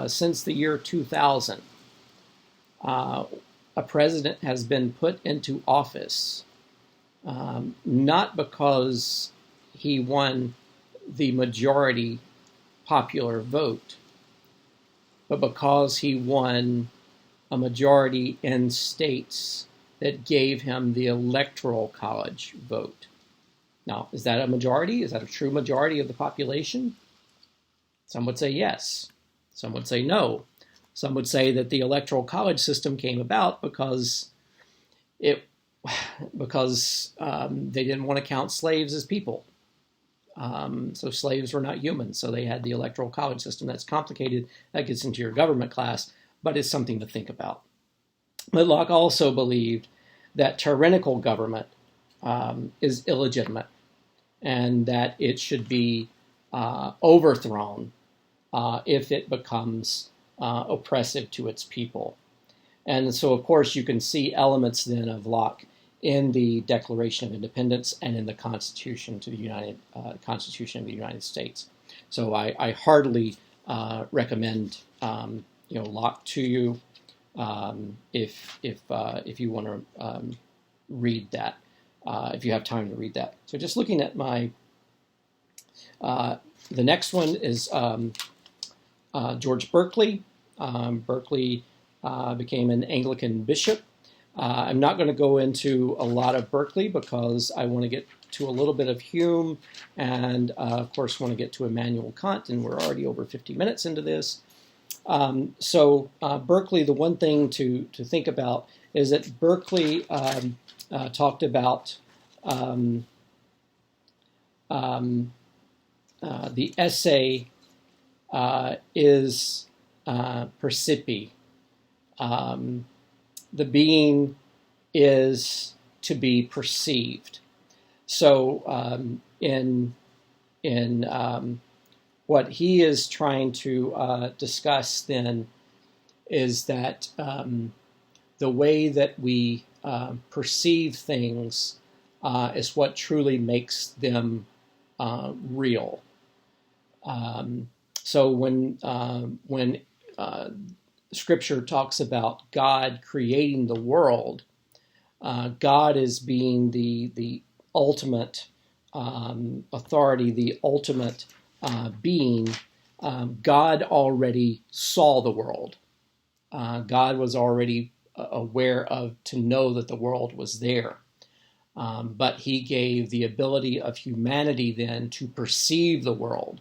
since the year 2000, a president has been put into office not because he won the majority popular vote, but because he won a majority in states that gave him the Electoral College vote. Now, is that a majority? Is that a true majority of the population? Some would say yes. Some would say no. Some would say that the Electoral College system came about because they didn't want to count slaves as people. So slaves were not human, so they had the Electoral College system. That's complicated. That gets into your government class, but it's something to think about. But Locke also believed that tyrannical government is illegitimate and that it should be overthrown if it becomes oppressive to its people. And so, of course, you can see elements then of Locke in the Declaration of Independence and in the Constitution of the United States. So I heartily recommend Locke to you if you want to read that, if you have time to read that. So just looking at my the next one is George Berkeley. Berkeley became an Anglican bishop. I'm not going to go into a lot of Berkeley because I want to get to a little bit of Hume and, of course, want to get to Immanuel Kant, and we're already over 50 minutes into this. So Berkeley, the one thing to think about is that Berkeley talked about the essay is percipi. The being is to be perceived. So in what he is trying to discuss then is that the way that we perceive things is what truly makes them real. So when Scripture talks about God creating the world, God as being the ultimate authority, the ultimate being. God already saw the world. God was already aware to know that the world was there. But he gave the ability of humanity then to perceive the world.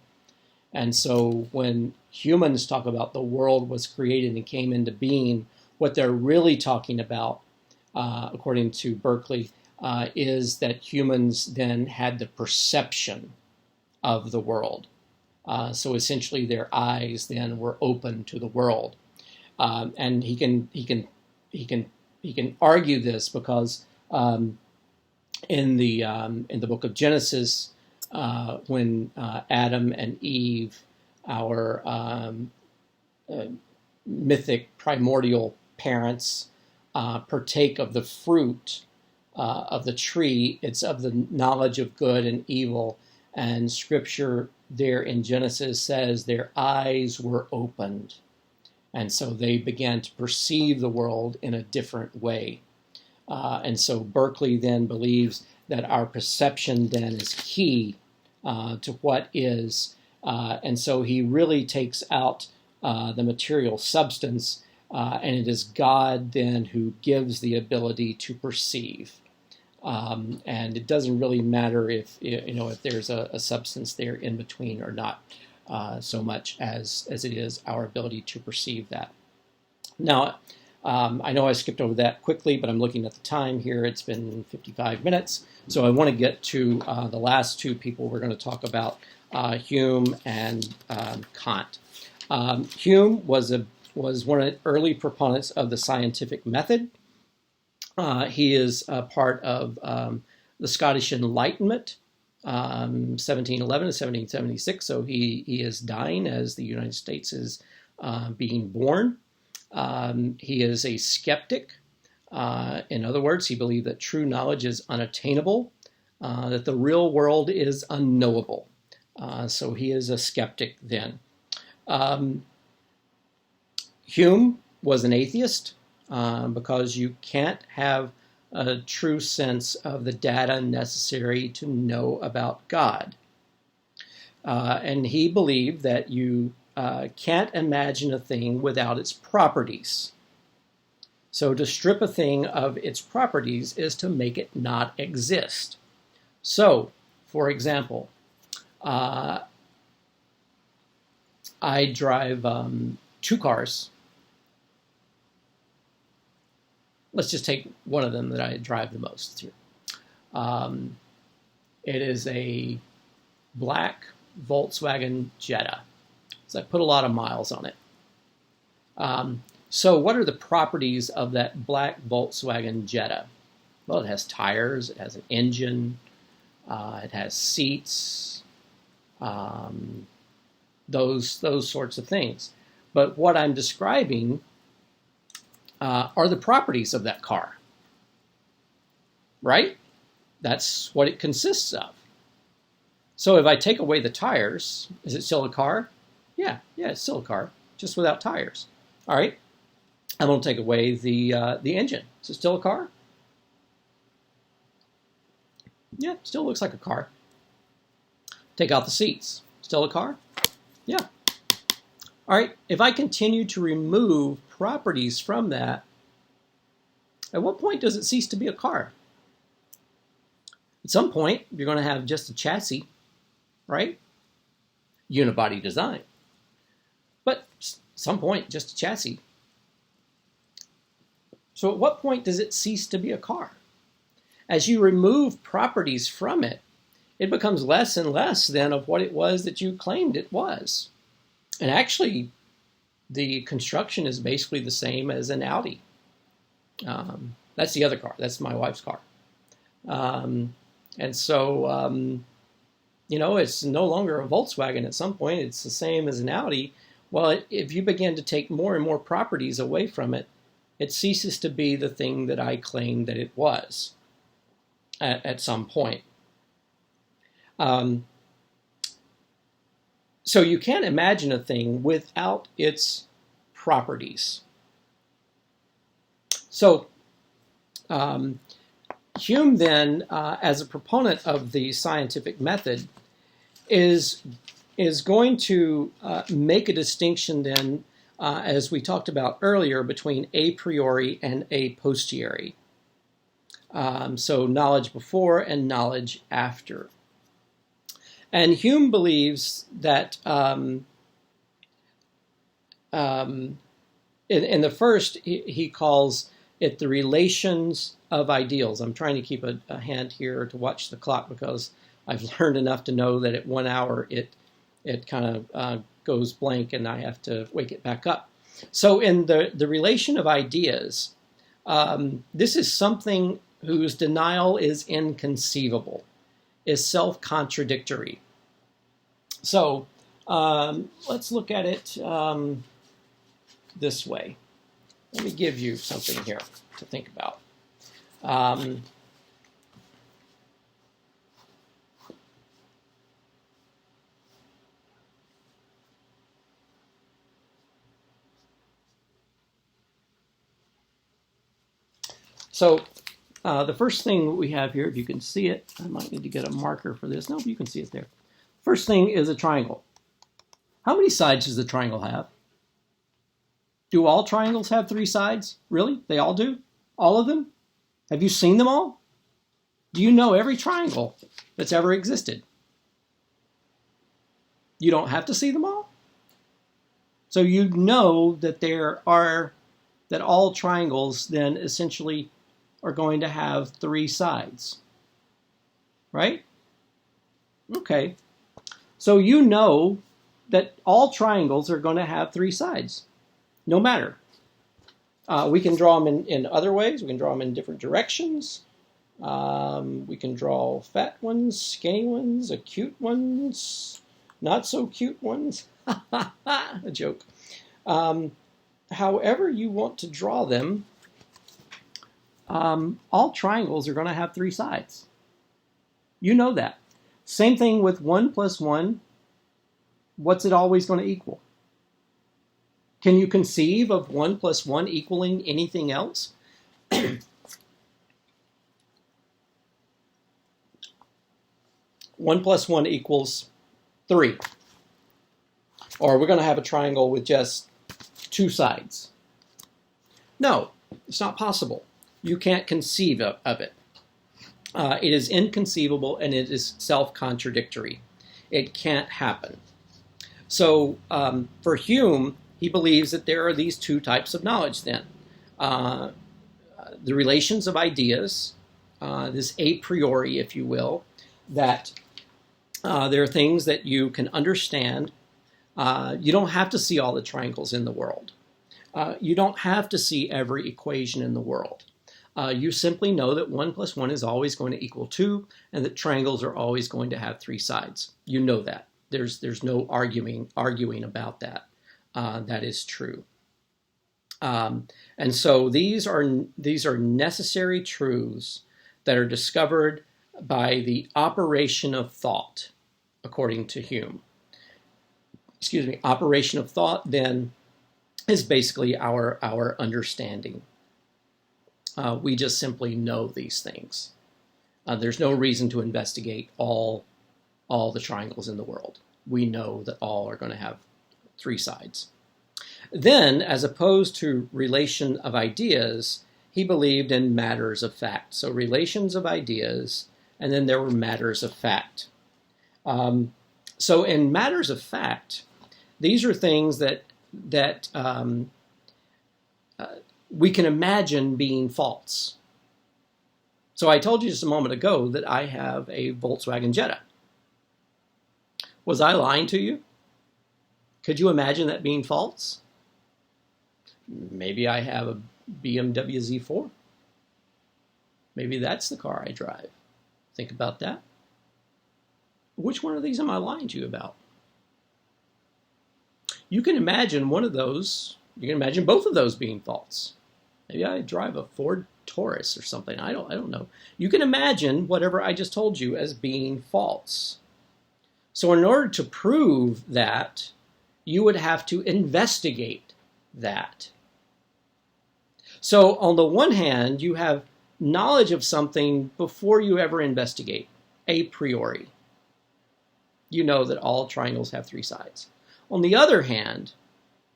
And so when humans talk about the world was created and came into being, what they're really talking about, according to Berkeley, is that humans then had the perception of the world. So essentially their eyes then were open to the world. And he can argue this because in the book of Genesis, when Adam and Eve, our mythic primordial parents, partake of the fruit of the tree, it's of the knowledge of good and evil, and Scripture there in Genesis says their eyes were opened, and so they began to perceive the world in a different way. And so Berkeley then believes that our perception then is key to what is, and so he really takes out the material substance, and it is God then who gives the ability to perceive. And it doesn't really matter if if there's a substance there in between or not, so much as it is our ability to perceive that. Now, I know I skipped over that quickly, but I'm looking at the time here. It's been 55 minutes, so I want to get to the last two people we're going to talk about, Hume and Kant. Hume was one of the early proponents of the scientific method. He is a part of the Scottish Enlightenment, 1711 to 1776. So he is dying as the United States is being born. He is a skeptic. In other words, he believed that true knowledge is unattainable, that the real world is unknowable. So he is a skeptic then. Hume was an atheist because you can't have a true sense of the data necessary to know about God. And he believed that you can't imagine a thing without its properties. So to strip a thing of its properties is to make it not exist. So, for example, I drive 2 cars. Let's just take one of them that I drive the most here. It is a black Volkswagen Jetta. So I put a lot of miles on it. So what are the properties of that black Volkswagen Jetta? Well, it has tires, it has an engine, it has seats, those sorts of things. But what I'm describing are the properties of that car, right? That's what it consists of. So if I take away the tires, is it still a car? Yeah, it's still a car, just without tires. All right. I'm going to take away the engine. Is it still a car? Yeah, still looks like a car. Take out the seats. Still a car? Yeah. All right. If I continue to remove properties from that, at what point does it cease to be a car? At some point, you're going to have just a chassis, right? Unibody design. But at some point, just a chassis. So at what point does it cease to be a car? As you remove properties from it, it becomes less and less then of what it was that you claimed it was. And actually, the construction is basically the same as an Audi. That's the other car. That's my wife's car. And so, it's no longer a Volkswagen at some point. It's the same as an Audi. Well, if you begin to take more and more properties away from it, it ceases to be the thing that I claimed that it was at some point. So you can't imagine a thing without its properties. So Hume then, as a proponent of the scientific method, is going to make a distinction then, as we talked about earlier, between a priori and a posteriori. So knowledge before and knowledge after. And Hume believes that in the first, he calls it the relations of ideals. I'm trying to keep a hand here to watch the clock because I've learned enough to know that at 1 hour it kind of goes blank and I have to wake it back up. So in the relation of ideas, this is something whose denial is inconceivable, is self-contradictory. So let's look at it this way. Let me give you something here to think about. So the first thing we have here, if you can see it, I might need to get a marker for this. No, you can see it there. First thing is a triangle. How many sides does the triangle have? Do all triangles have 3 sides? Really? They all do? All of them? Have you seen them all? Do you know every triangle that's ever existed? You don't have to see them all. So you know that that all triangles then essentially are going to have three sides, right? Okay. So you know that all triangles are going to have three sides, no matter. We can draw them in other ways. We can draw them in different directions. We can draw fat ones, skinny ones, acute ones, not so cute ones. A joke. However you want to draw them, all triangles are going to have three sides. You know that. Same thing with 1 plus 1. What's it always going to equal? Can you conceive of 1 plus 1 equaling anything else? 1 plus 1 equals 3. Or we're going to have a triangle with just two sides. No, it's not possible. You can't conceive of it. It is inconceivable and it is self-contradictory. It can't happen. So for Hume, he believes that there are these two types of knowledge then. The relations of ideas, this a priori, if you will, that there are things that you can understand. You don't have to see all the triangles in the world. You don't have to see every equation in the world. You simply know that 1 plus 1 is always going to equal 2, and that triangles are always going to have three sides. You know that. There's no arguing about that. That is true. And so these are necessary truths that are discovered by the operation of thought, according to Hume. Excuse me. Operation of thought then is basically our understanding. We just simply know these things. There's no reason to investigate all the triangles in the world. We know that all are going to have three sides. Then, as opposed to relation of ideas, he believed in matters of fact. So relations of ideas, and then there were matters of fact. So in matters of fact, these are things that we can imagine being false. So I told you just a moment ago that I have a Volkswagen Jetta. Was I lying to you? Could you imagine that being false? Maybe I have a BMW Z4. Maybe that's the car I drive. Think about that. Which one of these am I lying to you about? You can imagine one of those. You can imagine both of those being false. Maybe I drive a Ford Taurus or something. I don't know. You can imagine whatever I just told you as being false. So in order to prove that, you would have to investigate that. So on the one hand, you have knowledge of something before you ever investigate, a priori. You know that all triangles have three sides. On the other hand,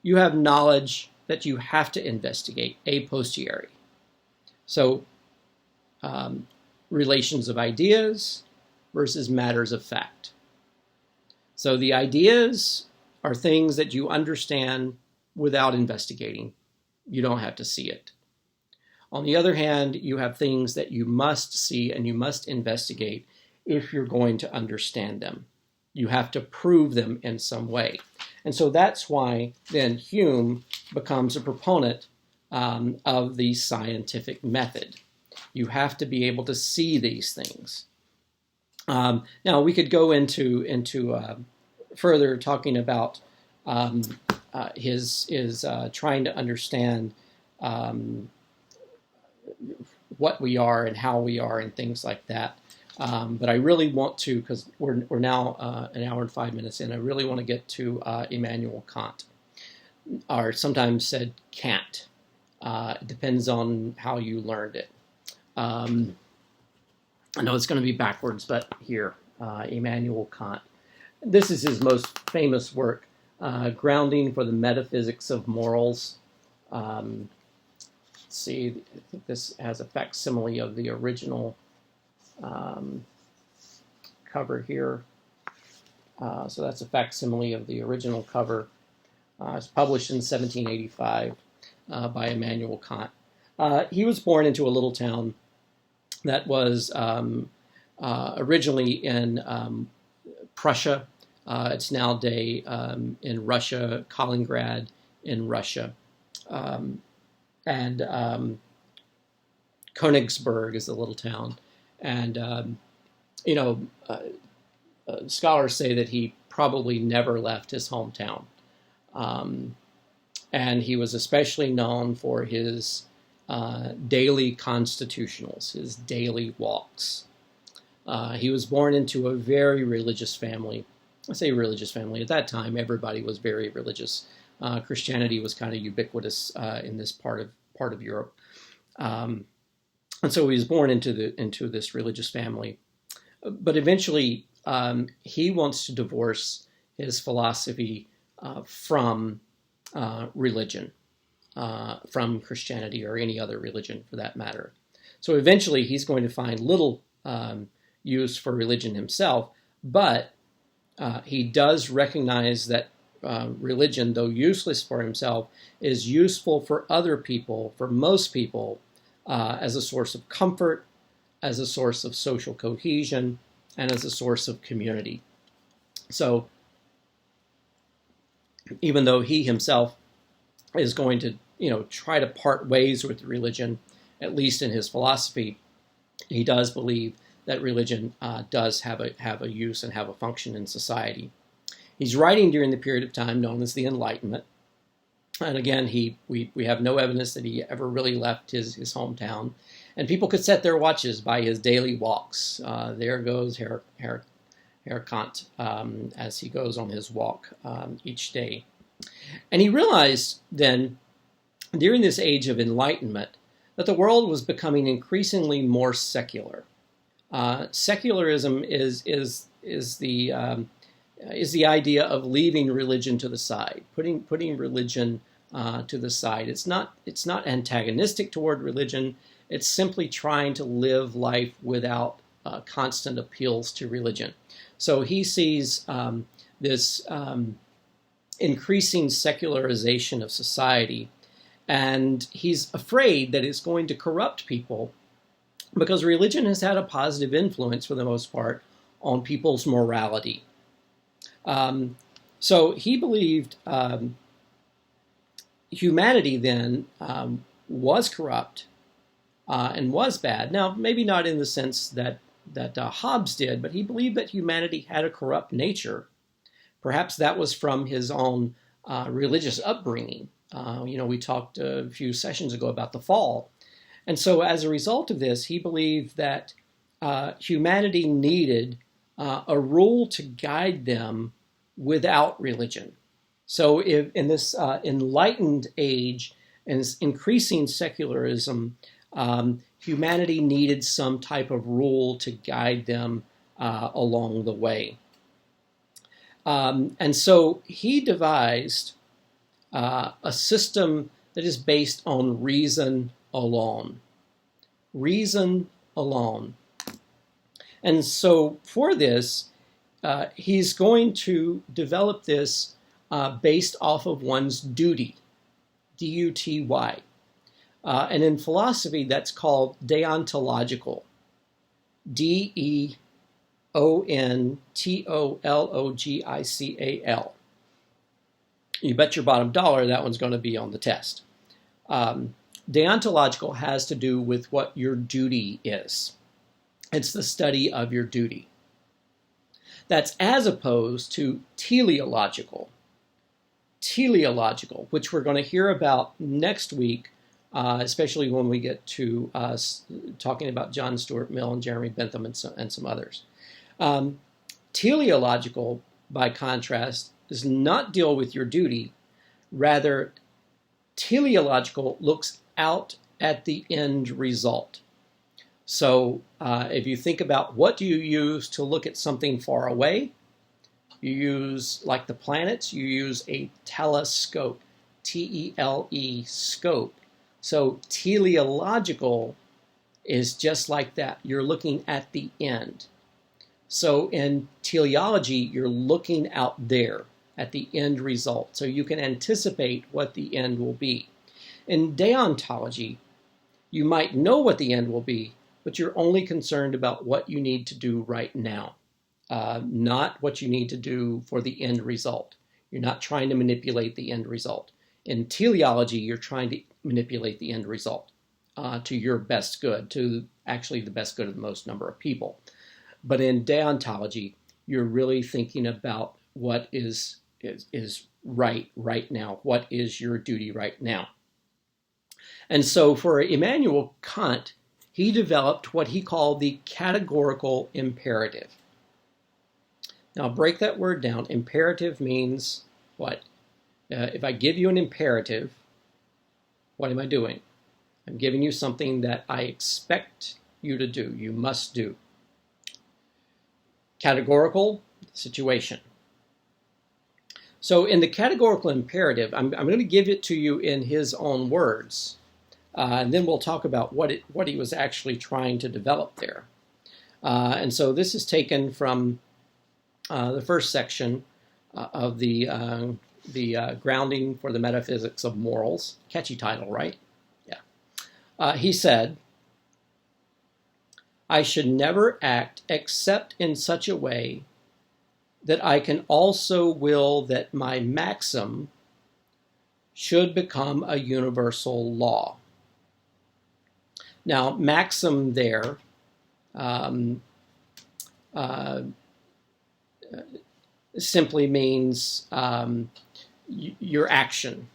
you have knowledge that you have to investigate, a posteriori. So relations of ideas versus matters of fact. So the ideas are things that you understand without investigating. You don't have to see it. On the other hand, you have things that you must see and you must investigate if you're going to understand them. You have to prove them in some way. And so that's why then Hume becomes a proponent of the scientific method. You have to be able to see these things. Now we could go into further talking about his trying to understand what we are and how we are and things like that. But I really want to, because we're now an hour and 5 minutes in, I really want to get to Immanuel Kant, or sometimes said Kant. It depends on how you learned it. I know it's going to be backwards, but here, Immanuel Kant. This is his most famous work, Grounding for the Metaphysics of Morals. Let's see, I think this has a facsimile of the original cover here. So that's a facsimile of the original cover. It's published in 1785 by Immanuel Kant. He was born into a little town that was originally in Prussia. It's nowadays in Russia, Kaliningrad in Russia. And Königsberg is the little town. And, scholars say that he probably never left his hometown. And he was especially known for his daily constitutionals, his daily walks. He was born into a very religious family. I say religious family. At that time, everybody was very religious. Christianity was kind of ubiquitous in this part of Europe, and so he was born into this religious family. But eventually, he wants to divorce his philosophy from religion, from Christianity or any other religion for that matter. So eventually, he's going to find little use for religion himself, but he does recognize that religion, though useless for himself, is useful for other people, for most people, as a source of comfort, as a source of social cohesion, and as a source of community. So even though he himself is going to, try to part ways with religion, at least in his philosophy, he does believe that religion does have a use and have a function in society. He's writing during the period of time known as the Enlightenment. And again, we have no evidence that he ever really left his hometown. And people could set their watches by his daily walks. There goes Herr Kant as he goes on his walk each day. And he realized then, during this age of enlightenment, that the world was becoming increasingly more secular. Secularism is the idea of leaving religion to the side, putting religion to the side. It's not antagonistic toward religion. It's simply trying to live life without constant appeals to religion. So he sees this increasing secularization of society, and he's afraid that it's going to corrupt people, because religion has had a positive influence, for the most part, on people's morality. So he believed humanity then was corrupt and was bad. Now, maybe not in the sense that Hobbes did, but he believed that humanity had a corrupt nature. Perhaps that was from his own religious upbringing. We talked a few sessions ago about the fall. And so as a result of this, he believed that humanity needed a rule to guide them without religion. So if in this enlightened age and this increasing secularism, humanity needed some type of rule to guide them along the way. And so he devised a system that is based on reason alone. Reason alone. And so for this, he's going to develop this based off of one's duty, D-U-T-Y. And in philosophy, that's called deontological, D-E-O-N-T-O-L-O-G-I-C-A-L. You bet your bottom dollar that one's going to be on the test. Deontological has to do with what your duty is. It's the study of your duty. That's as opposed to teleological. Teleological, which we're going to hear about next week, especially when we get to talking about John Stuart Mill and Jeremy Bentham and some others. Teleological, by contrast, does not deal with your duty. Rather, teleological looks out at the end result. So if you think about what do you use to look at something far away, you use, like the planets, you use a telescope, T-E-L-E, scope. So teleological is just like that. You're looking at the end. So in teleology, you're looking out there at the end result, so you can anticipate what the end will be. In deontology, you might know what the end will be, but you're only concerned about what you need to do right now, not what you need to do for the end result. You're not trying to manipulate the end result. In teleology, you're trying to manipulate the end result to your best good, to actually the best good of the most number of people. But in deontology, you're really thinking about what is right now. What is your duty right now? And so for Immanuel Kant, he developed what he called the categorical imperative. Now break that word down. Imperative means what? If I give you an imperative, what am I doing? I'm giving you something that I expect you to do. You must do. Categorical, situation. So in the categorical imperative, I'm going to give it to you in his own words, and then we'll talk about what he was actually trying to develop there. And so this is taken from the first section of the Grounding for the Metaphysics of Morals. Catchy title, right? Yeah. He said, I should never act except in such a way that I can also will that my maxim should become a universal law. Now, maxim there simply means your action.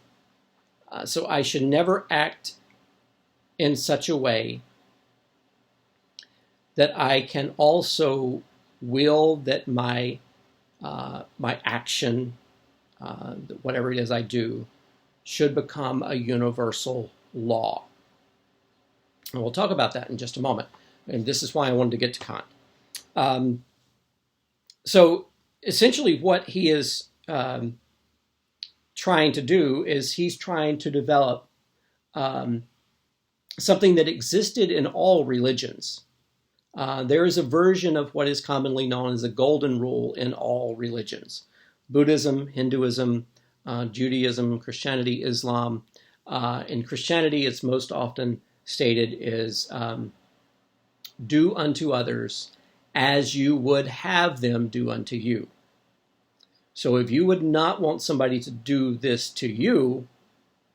So I should never act in such a way that I can also will that my action, whatever it is I do, should become a universal law. And we'll talk about that in just a moment. And this is why I wanted to get to Kant. So essentially what he is trying to do is he's trying to develop something that existed in all religions. There is a version of what is commonly known as the golden rule in all religions. Buddhism, Hinduism, Judaism, Christianity, Islam. In Christianity, it's most often stated is do unto others as you would have them do unto you. So if you would not want somebody to do this to you,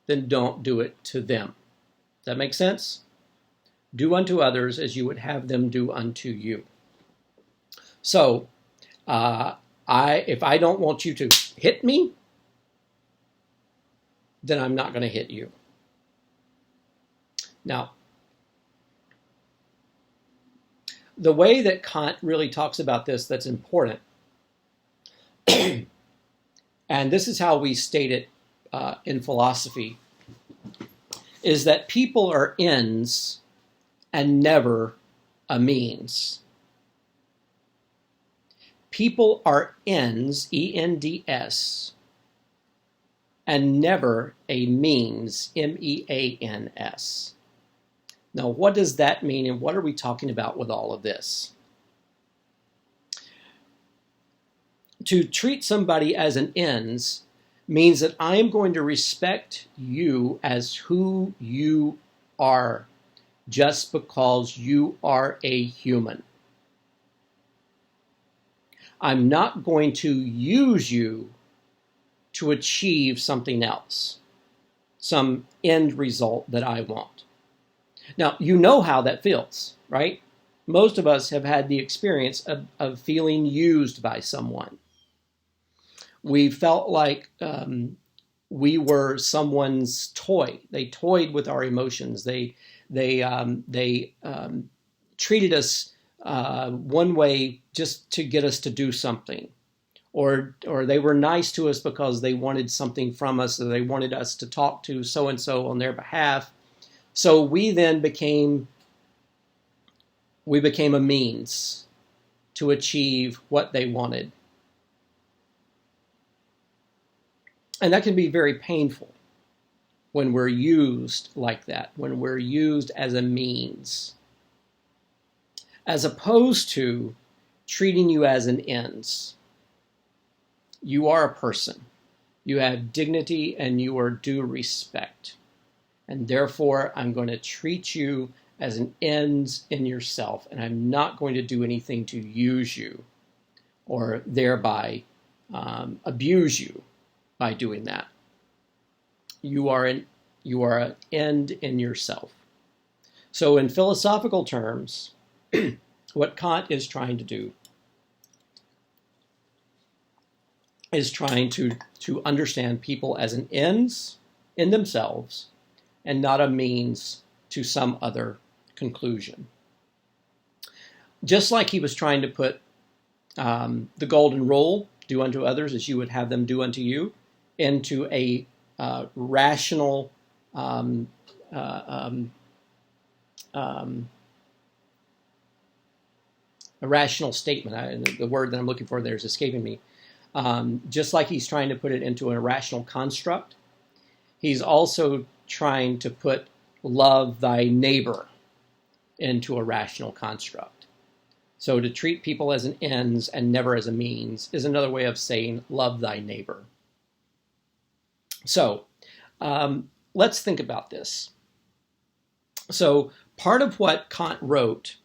then don't do it to them. Does that make sense? Do unto others as you would have them do unto you. So, if I don't want you to hit me, then I'm not going to hit you. Now, the way that Kant really talks about this that's important, and this is how we state it in philosophy, is that people are ends and never a means. People are ends, E-N-D-S, and never a means, M-E-A-N-S. Now, what does that mean, and what are we talking about with all of this? To treat somebody as an ends means that I am going to respect you as who you are, just because you are a human. I'm not going to use you to achieve something else, some end result that I want. Now, you know how that feels, right? Most of us have had the experience of feeling used by someone. We felt like we were someone's toy. They toyed with our emotions. They treated us one way just to get us to do something, or they were nice to us because they wanted something from us, or they wanted us to talk to so and so on their behalf. So we then became a means to achieve what they wanted, and that can be very painful when we're used like that, when we're used as a means. as opposed to treating you as an ends. You are a person. You have dignity and you are due respect. And therefore, I'm going to treat you as an ends in yourself, and I'm not going to do anything to use you or thereby abuse you by doing that. You are an end in yourself. So in philosophical terms, what Kant is trying to do is trying to understand people as an ends in themselves and not a means to some other conclusion. Just like he was trying to put the golden rule, do unto others as you would have them do unto you, into a rational a rational statement. The word that I'm looking for there is escaping me. Just like he's trying to put it into a rational construct, he's also trying to put love thy neighbor into a rational construct. So to treat people as an ends and never as a means is another way of saying love thy neighbor. So let's think about this. So part of what Kant wrote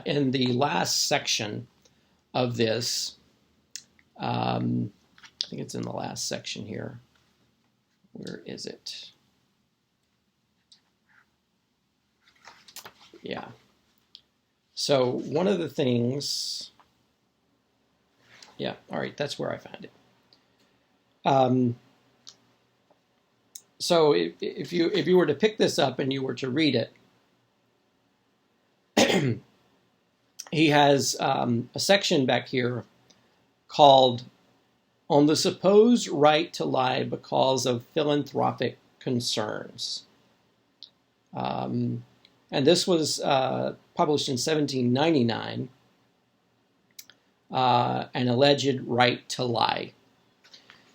in the last section of this, I think it's in the last section here. Where is it? Yeah. So one of the things, yeah, all right, that's where I found it. So if you were to pick this up and you were to read it, he has a section back here called On the Supposed Right to Lie Because of Philanthropic Concerns. And this was published in 1799, An Alleged Right to Lie.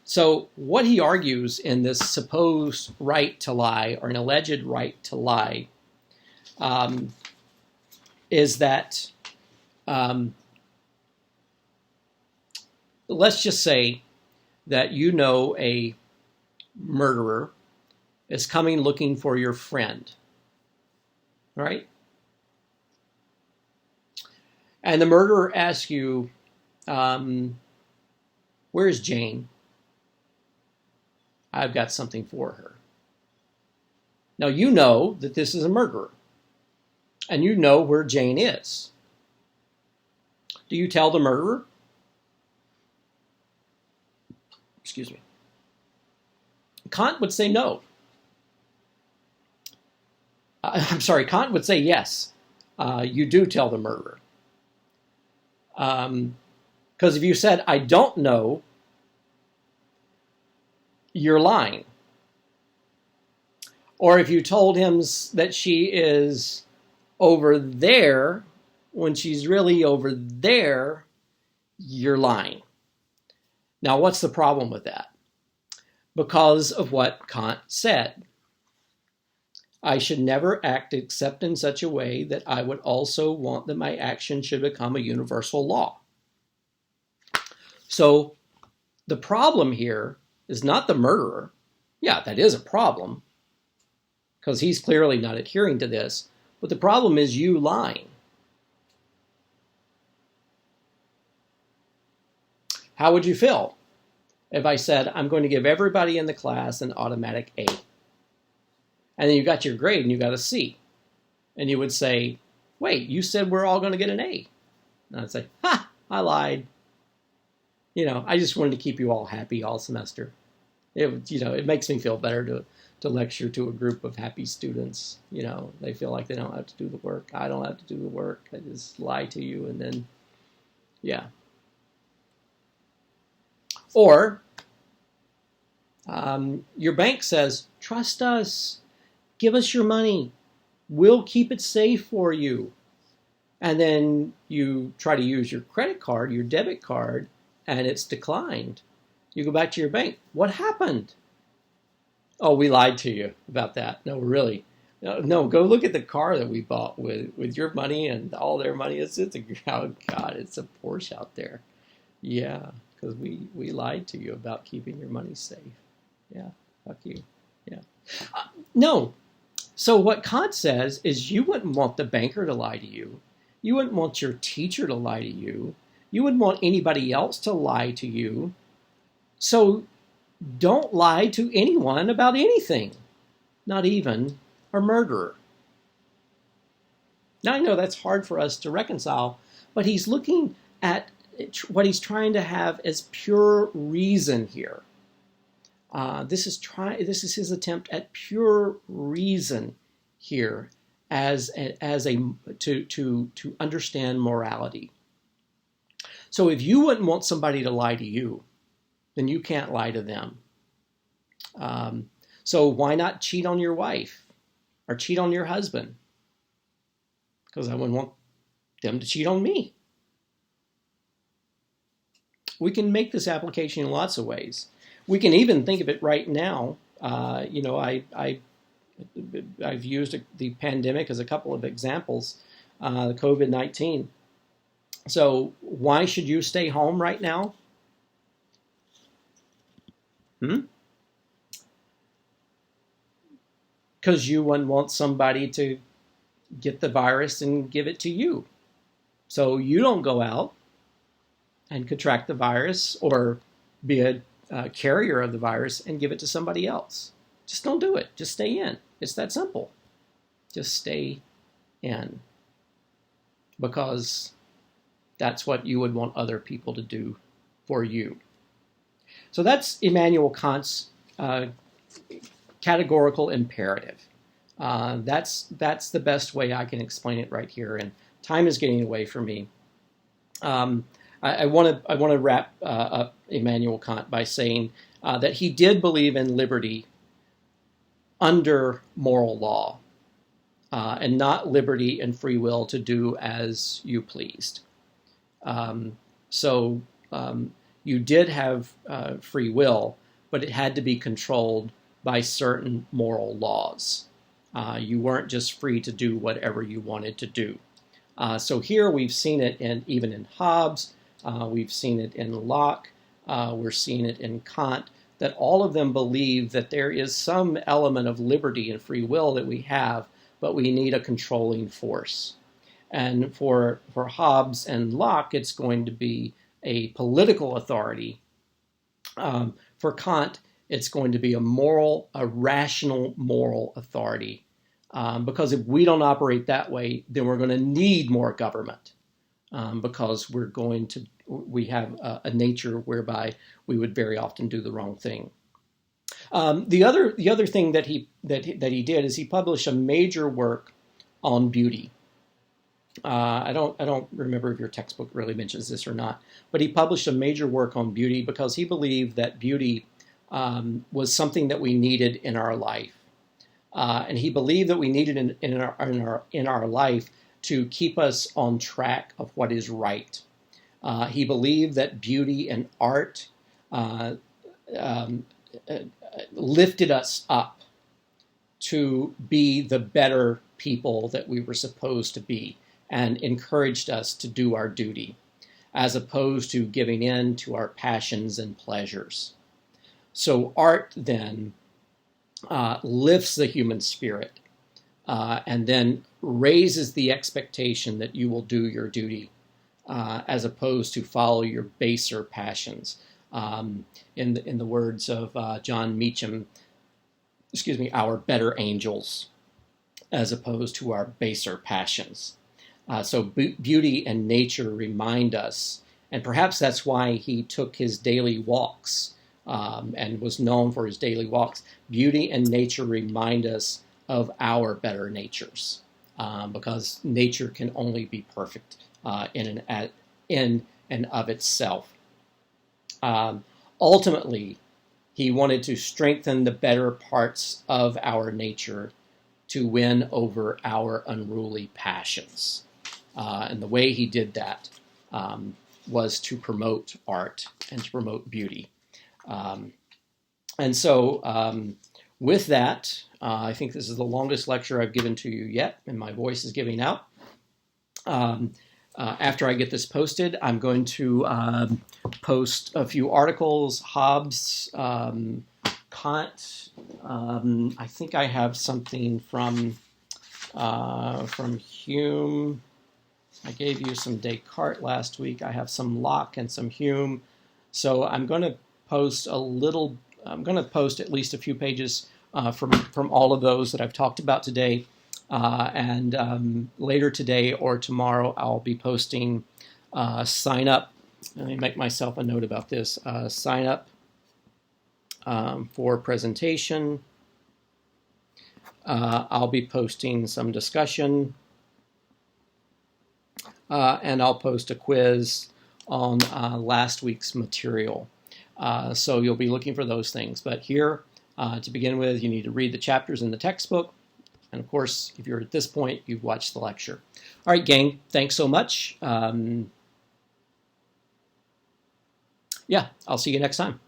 So what he argues in this supposed right to lie, or an alleged right to lie, is that, let's just say that you know a murderer is coming looking for your friend, right? And the murderer asks you, where's Jane? I've got something for her. Now you know that this is a murderer, and you know where Jane is. Do you tell the murderer? Excuse me. Kant would say no. I'm sorry, Kant would say yes. You do tell the murderer. Because if you said, I don't know, you're lying. Or if you told him that she is over there when she's really over there, you're lying. Now, what's the problem with that? Because of what Kant said. I should never act except in such a way that I would also want that my action should become a universal law. So the problem here is not the murderer. Yeah, that is a problem, because he's clearly not adhering to this. But the problem is you lying. How would you feel if I said, I'm going to give everybody in the class an automatic A? And then you got your grade and you got a C. And you would say, wait, you said we're all going to get an A. And I'd say, ha, I lied. I just wanted to keep you all happy all semester. It makes me feel better to lecture to a group of happy students. They feel like they don't have to do the work. I don't have to do the work. I just lie to you and then, yeah. Or your bank says, trust us. Give us your money. We'll keep it safe for you. And then you try to use your credit card, your debit card, and it's declined. You go back to your bank. What happened? Oh, we lied to you about that. No, really. No, go look at the car that we bought with your money and all their money. It's a oh God, it's a Porsche out there. Yeah, because we lied to you about keeping your money safe. Yeah, fuck you. Yeah. No. So what Kant says is you wouldn't want the banker to lie to you. You wouldn't want your teacher to lie to you. You wouldn't want anybody else to lie to you. So don't lie to anyone about anything, not even a murderer. Now, I know that's hard for us to reconcile, but he's looking at what he's trying to have as pure reason here. This is his attempt at pure reason here to understand morality. So if you wouldn't want somebody to lie to you, then you can't lie to them. So why not cheat on your wife or cheat on your husband? Because I wouldn't want them to cheat on me. We can make this application in lots of ways. We can even think of it right now. I've used the pandemic as a couple of examples, the COVID-19. So why should you stay home right now? Because you wouldn't want somebody to get the virus and give it to you. So you don't go out and contract the virus or be a carrier of the virus and give it to somebody else. Just don't do it. Just stay in. It's that simple. Just stay in. Because that's what you would want other people to do for you. So that's Immanuel Kant's categorical imperative. That's the best way I can explain it right here. And time is getting away from me. I want to wrap up Immanuel Kant by saying that he did believe in liberty under moral law, and not liberty and free will to do as you pleased. So you did have free will, but it had to be controlled by certain moral laws. You weren't just free to do whatever you wanted to do. So here we've seen it even in Hobbes, we've seen it in Locke, we're seeing it in Kant, that all of them believe that there is some element of liberty and free will that we have, but we need a controlling force. And for Hobbes and Locke, it's going to be a political authority. For Kant, it's going to be a rational moral authority. Because if we don't operate that way, then we're going to need more government. Because we have a nature whereby we would very often do the wrong thing. The other thing that he did is he published a major work on beauty. I don't remember if your textbook really mentions this or not, but he published a major work on beauty because he believed that beauty was something that we needed in our life, and he believed that we needed in our life to keep us on track of what is right. He believed that beauty and art lifted us up to be the better people that we were supposed to be, and encouraged us to do our duty, as opposed to giving in to our passions and pleasures. So art then lifts the human spirit and then raises the expectation that you will do your duty, as opposed to follow your baser passions. In the words of John Meacham, our better angels, as opposed to our baser passions. So beauty and nature remind us, and perhaps that's why he took his daily walks and was known for his daily walks. Beauty and nature remind us of our better natures, because nature can only be perfect in and of itself. Ultimately, he wanted to strengthen the better parts of our nature to win over our unruly passions. And the way he did that was to promote art and to promote beauty. And so with that, I think this is the longest lecture I've given to you yet, and my voice is giving out. After I get this posted, I'm going to post a few articles, Hobbes, Kant. I think I have something from Hume. I gave you some Descartes last week. I have some Locke and some Hume. So I'm going to post I'm going to post at least a few pages from all of those that I've talked about today. And later today or tomorrow, I'll be posting sign up. Let me make myself a note about this. Sign up for presentation. I'll be posting some discussion. And I'll post a quiz on last week's material. So you'll be looking for those things. But here, to begin with, you need to read the chapters in the textbook. And of course, if you're at this point, you've watched the lecture. All right, gang, thanks so much. Yeah, I'll see you next time.